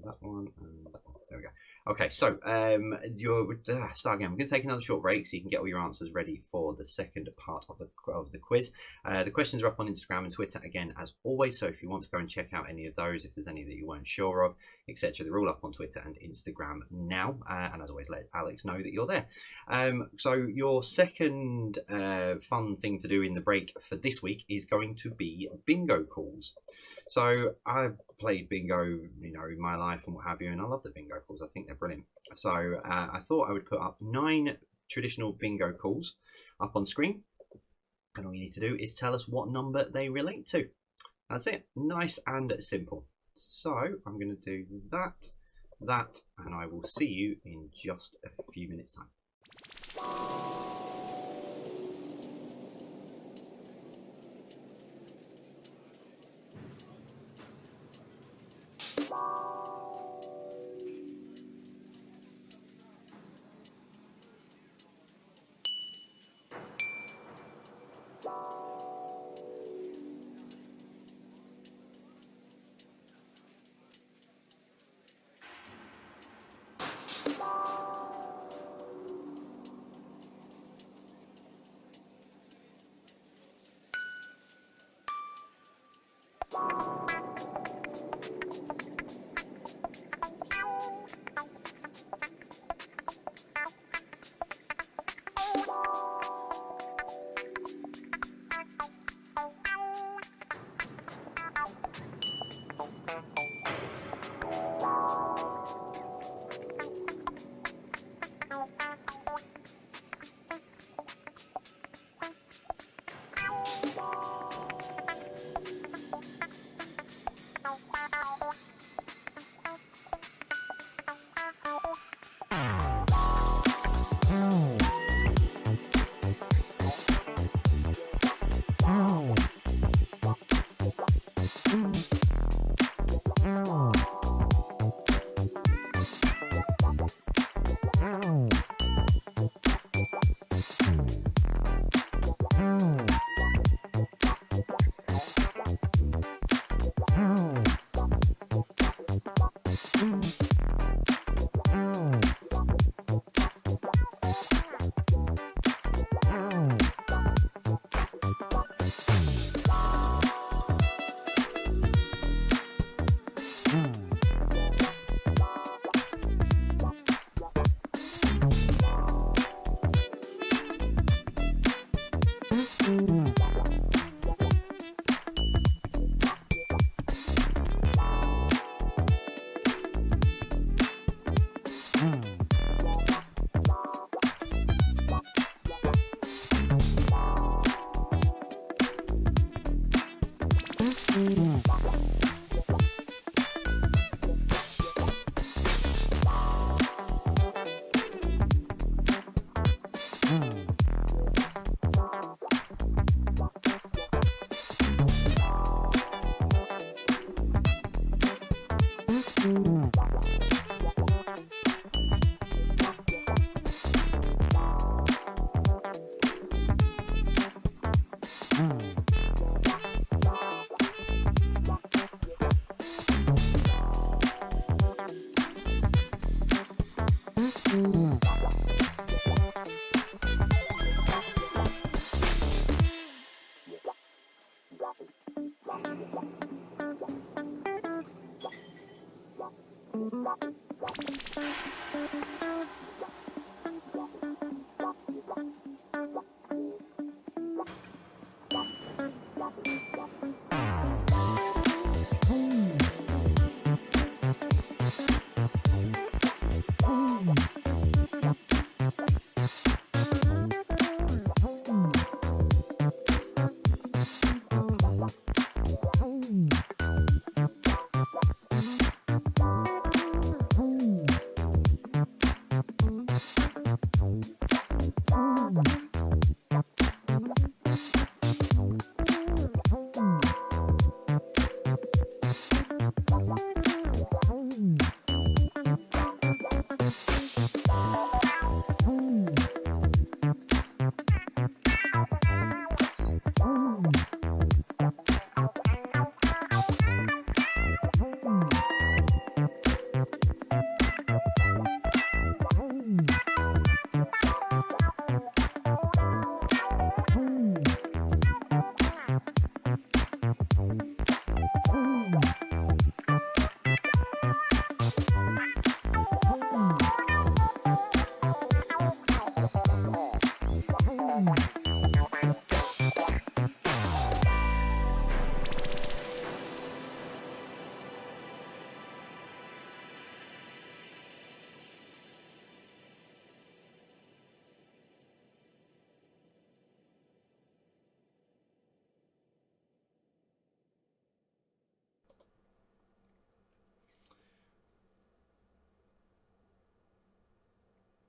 that one, and that one. There we go. Okay, so start again. We're going to take another short break so you can get all your answers ready for the second part of the quiz. The questions are up on Instagram and Twitter again as always, so if you want to go and check out any of those, if there's any that you weren't sure of, etc., they're all up on Twitter and Instagram now, and as always, let Alex know that you're there. So your second fun thing to do in the break for this week is going to be bingo calls. So I've played bingo, in my life and what have you, and I love the bingo calls. I think they're brilliant. So I thought I would put up 9 traditional bingo calls up on screen, and all you need to do is tell us what number they relate to. That's it. Nice and simple. So I'm going to do that, and I will see you in just a few minutes' time.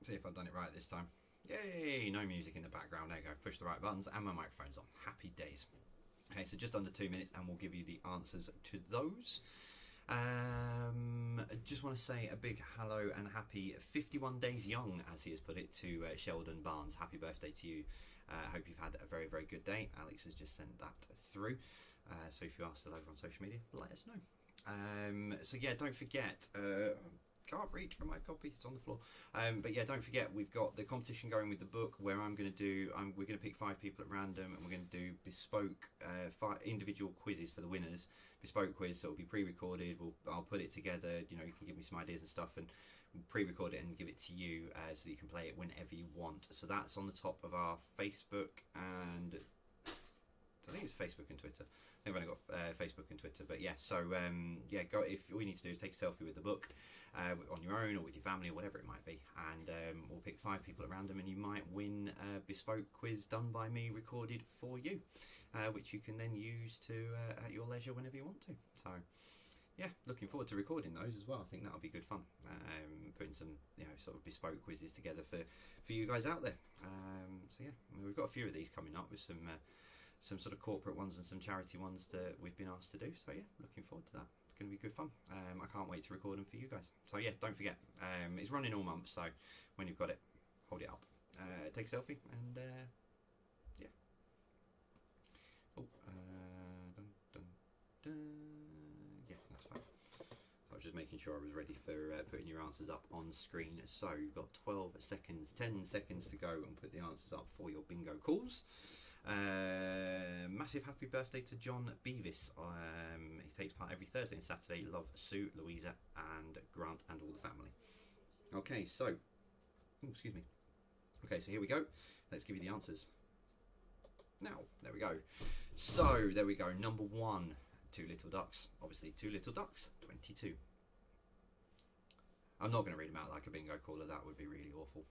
See if I've done it right this time. Yay! No music in the background. There you go. Push the right buttons and my microphone's on. Happy days. Okay, so just under 2 minutes and we'll give you the answers to those. I just want to say a big hello and happy 51 days young, as he has put it, to Sheldon Barnes. Happy birthday to you. I hope you've had a very, very good day. Alex has just sent that through. So if you are still over on social media, let us know. So yeah, don't forget, can't reach for my copy, it's on the floor. But yeah, don't forget, we've got the competition going with the book, where we're going to pick 5 people at random, and we're going to do bespoke 5 individual quizzes for the winners. Bespoke quiz, so it'll be pre-recorded. I'll put it together. You know, you can give me some ideas and stuff, and we'll pre-record it and give it to you, so that you can play it whenever you want. So that's on the top of our Facebook and I think it's Facebook and Twitter. I think I've only got Facebook and Twitter, but yeah. So yeah, go. If all you need to do is take a selfie with the book, on your own or with your family or whatever it might be, and we'll pick 5 people at random, and you might win a bespoke quiz done by me, recorded for you, which you can then use to at your leisure whenever you want to. So yeah, looking forward to recording those as well. I think that'll be good fun. Putting some, you know, sort of bespoke quizzes together for you guys out there. So yeah, we've got a few of these coming up with some some sort of corporate ones and some charity ones that we've been asked to do. So yeah, looking forward to that. It's going to be good fun. I can't wait to record them for you guys. So yeah, don't forget, it's running all month, so when you've got it, hold it up, take a selfie, and yeah. Oh, yeah, that's fine. I was just making sure I was ready for putting your answers up on screen. So you've got 12 seconds, 10 seconds to go and put the answers up for your bingo calls. Massive happy birthday to John Beavis. He takes part every Thursday and Saturday. Love Sue, Louisa and Grant and all the family. Okay, so, excuse me. Okay, so here we go. Let's give you the answers. Now, there we go. So, there we go. Number 1, 2 little ducks. Obviously, 2 little ducks, 22. I'm not going to read them out like a bingo caller. That would be really awful.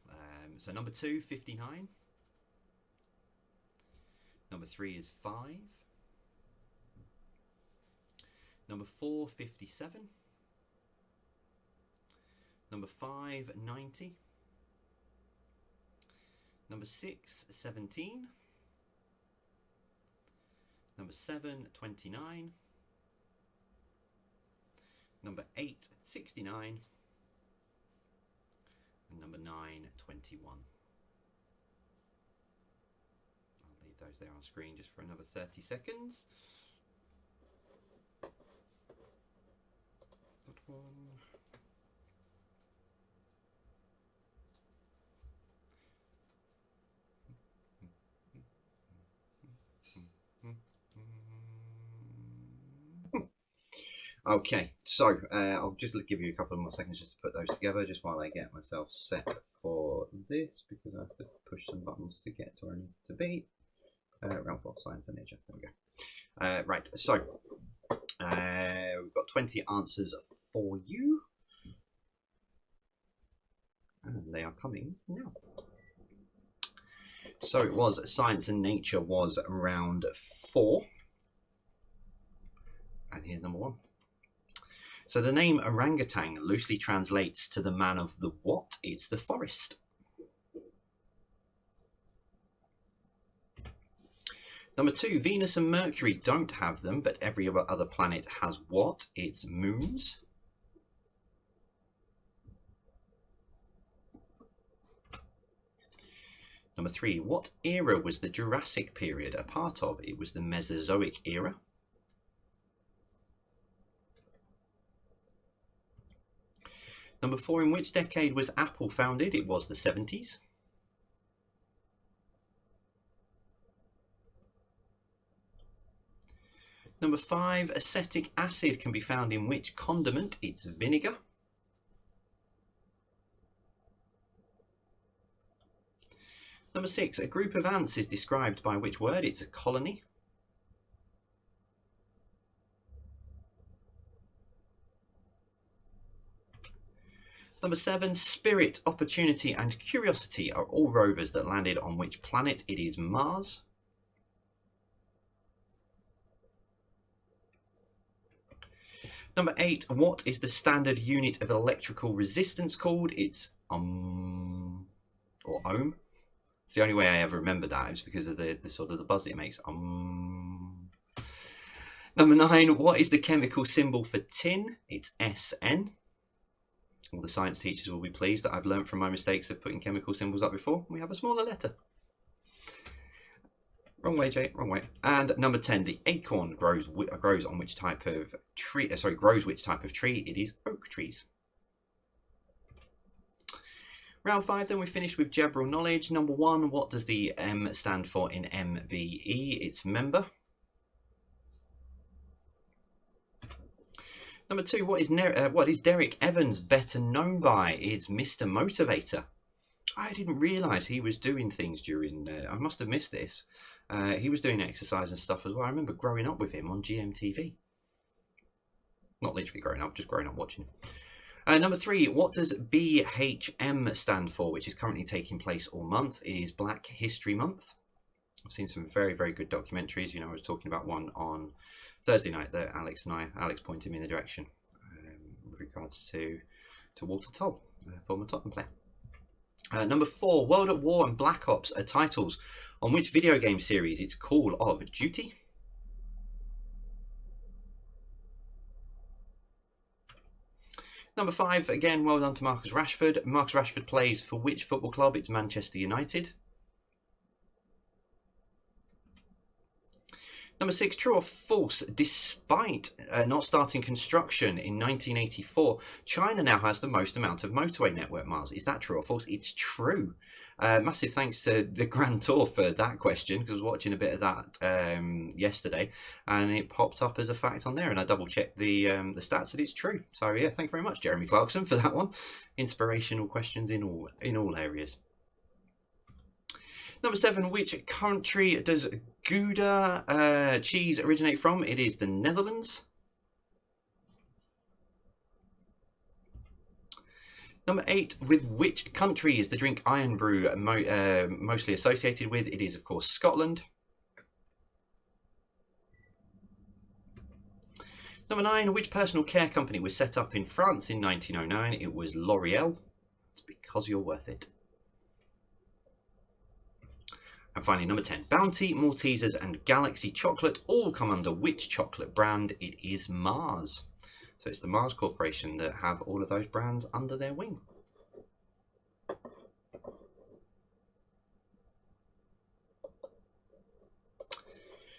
So, number 2, 59. Number 3 is 5. Number 4, 57. Number 5, 90. Number 6, 17. Number 7, 29. Number 8, 69. And number 9, 21. I'll leave those there on screen just for another 30 seconds. That one. Okay, so I'll just give you a couple of more seconds just to put those together, just while I get myself set for this, because I have to push some buttons to get to where I need to be. Round 4, Science and Nature. There we go. Right, so we've got 20 answers for you, and they are coming now. So it was Science and Nature was round 4, and here's number 1. So the name orangutan loosely translates to the man of the what? It's the forest. Number 2, Venus and Mercury don't have them, but every other planet has what? It's moons. Number 3, what era was the Jurassic period a part of? It was the Mesozoic era. Number 4, in which decade was Apple founded? It was the 70s. Number 5, acetic acid can be found in which condiment? It's vinegar. Number 6, a group of ants is described by which word? It's a colony. Number 7, Spirit, Opportunity and Curiosity are all rovers that landed on which planet? It is Mars. Number 8, what is the standard unit of electrical resistance called? It's or ohm. It's the only way I ever remember that is because of the sort of the buzz it makes. Number 9, what is the chemical symbol for tin? It's SN. All the science teachers will be pleased that I've learned from my mistakes of putting chemical symbols up before. We have a smaller letter. Wrong way, Jay. Wrong way. And number 10, the acorn grows on which type of tree? Grows which type of tree? It is oak trees. Round 5, then we finish with general knowledge. Number 1, what does the M stand for in MBE? It's member. Number 2, what is Derek Evans better known by? It's Mr. Motivator. I didn't realise he was doing things during, I must have missed this. He was doing exercise and stuff as well. I remember growing up with him on GMTV. Not literally growing up, just growing up watching him. Number 3, what does BHM stand for, which is currently taking place all month? It is Black History Month. I've seen some very, very good documentaries. You know, I was talking about one on Thursday night that Alex pointed me in the direction with regards to Walter Tull, former Tottenham player. Number 4, World at War and Black Ops are titles on which video game series it's Call of Duty? Number 5, again, well done to Marcus Rashford. Marcus Rashford plays for which football club? It's Manchester United. Number 6, true or false? Despite not starting construction in 1984, China now has the most amount of motorway network miles. Is that true or false? It's true. Massive thanks to the Grand Tour for that question, because I was watching a bit of that yesterday, and it popped up as a fact on there, and I double checked the stats, and it's true. So yeah, thank you very much, Jeremy Clarkson, for that one. Inspirational questions in all areas. Number 7, which country does Gouda cheese originate from? It is the Netherlands. Number 8, with which country is the drink Iron Brew mostly associated with? It is, of course, Scotland. Number 9, which personal care company was set up in France in 1909? It was L'Oreal. It's because you're worth it. And finally, number 10, Bounty, Maltesers and Galaxy Chocolate all come under which chocolate brand? It is Mars. So it's the Mars Corporation that have all of those brands under their wing.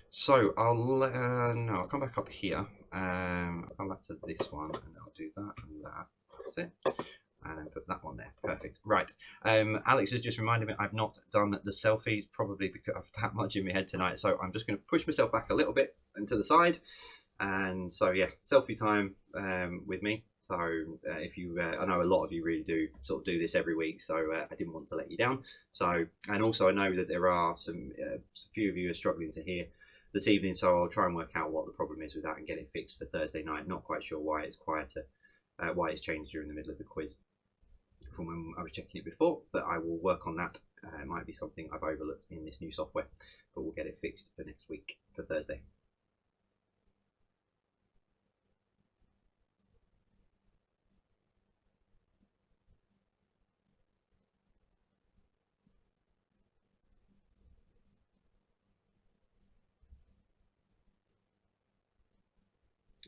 So I'll come back up here. I'll come back to this one, and I'll do that and that. That's it. And then put that one there. Perfect. Right. Alex has just reminded me I've not done the selfie, probably because I've that much in my head tonight. So I'm just going to push myself back a little bit and to the side. And so yeah, selfie time with me. So if you, I know a lot of you really do sort of do this every week, so I didn't want to let you down. So, and also I know that there are a few of you are struggling to hear this evening, so I'll try and work out what the problem is with that and get it fixed for Thursday night. Not quite sure why it's quieter, why it's changed during the middle of the quiz from when I was checking it before, but I will work on that. It might be something I've overlooked in this new software, but we'll get it fixed for next week, for Thursday.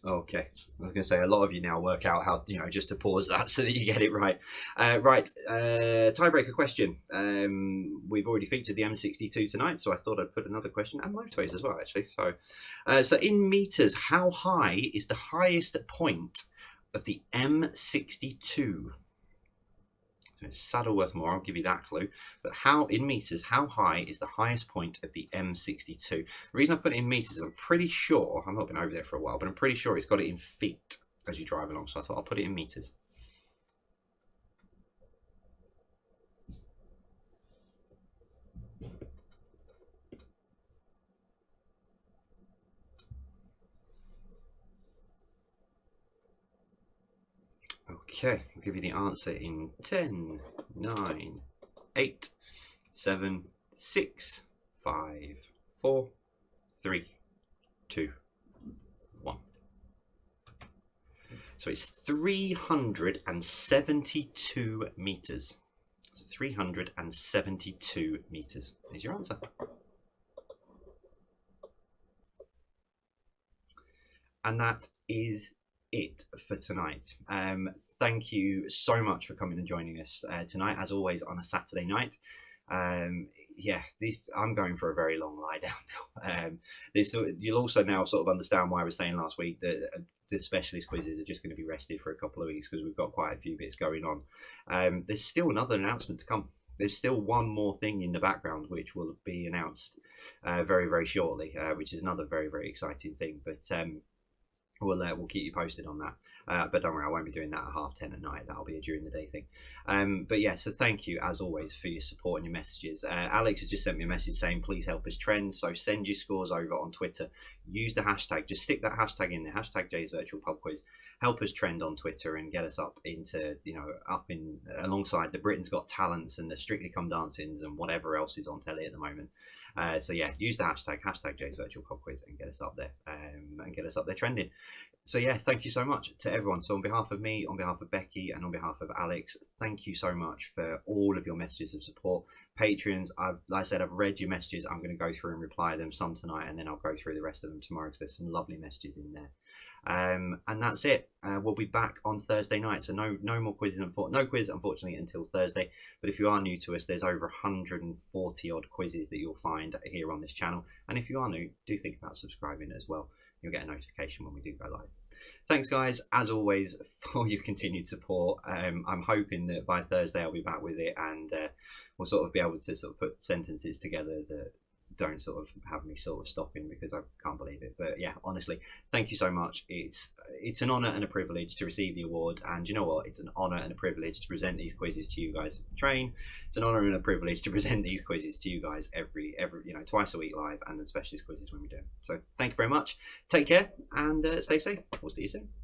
Okay, I was going to say a lot of you now work out how, just to pause that so that you get it right. Tiebreaker question. We've already featured the M62 tonight, so I thought I'd put another question, and motorways as well, actually. So in meters, how high is the highest point of the M62? It's Saddleworth Moor, I'll give you that clue. But in meters, how high is the highest point of the M62? The reason I put it in meters is I'm pretty sure, I've not been over there for a while, but I'm pretty sure it's got it in feet as you drive along. So I thought I'll put it in meters. Okay, I'll give you the answer in 10, 9, 8, 7, 6, 5, 4, 3, 2, 1. So it's 372 meters. It's 372 meters is your answer. And that is it for tonight. Thank you so much for coming and joining us tonight, as always, on a Saturday night. Yeah, I'm going for a very long lie down now. You'll also now sort of understand why I was saying last week that the specialist quizzes are just going to be rested for a couple of weeks because we've got quite a few bits going on. There's still another announcement to come. There's still one more thing in the background which will be announced very, very shortly, which is another very, very exciting thing. But we'll keep you posted on that. But don't worry, I won't be doing that at 10:30 at night. That'll be a during the day thing. But yeah, so thank you as always for your support and your messages. Alex has just sent me a message saying please help us trend. So send your scores over on Twitter. Use the hashtag. Just stick that hashtag in there. Hashtag Jay's Virtual Pub Quiz. Help us trend on Twitter and get us up into alongside the Britain's Got Talents and the Strictly Come Dancings and whatever else is on telly at the moment. So yeah, use the hashtag Jay's Virtual Pub Quiz, and get us up there, and get us up there trending. So yeah, thank you so much to everyone. So on behalf of me, on behalf of Becky, and on behalf of Alex, thank you so much for all of your messages of support. Patrons, like I said, I've read your messages. I'm going to go through and reply them, some tonight, and then I'll go through the rest of them tomorrow, because there's some lovely messages in there. And that's it. We'll be back on Thursday night, so no more quizzes, no quiz unfortunately until Thursday. But if you are new to us, there's over 140 odd quizzes that you'll find here on this channel, and if you are new, do think about subscribing as well. You'll get a notification when we do go live. Thanks guys, as always, for your continued support. I'm hoping that by Thursday I'll be back with it, and we'll sort of be able to sort of put sentences together that don't sort of have me sort of stopping because I can't believe it. But yeah, honestly, thank you so much. It's an honour and a privilege to receive the award, and you know what, it's an honour and a privilege to present these quizzes to you guys train. It's an honour and a privilege to present these quizzes to you guys every twice a week live, and the specialist quizzes when we do them. So thank you very much, take care, and stay safe. We'll see you soon.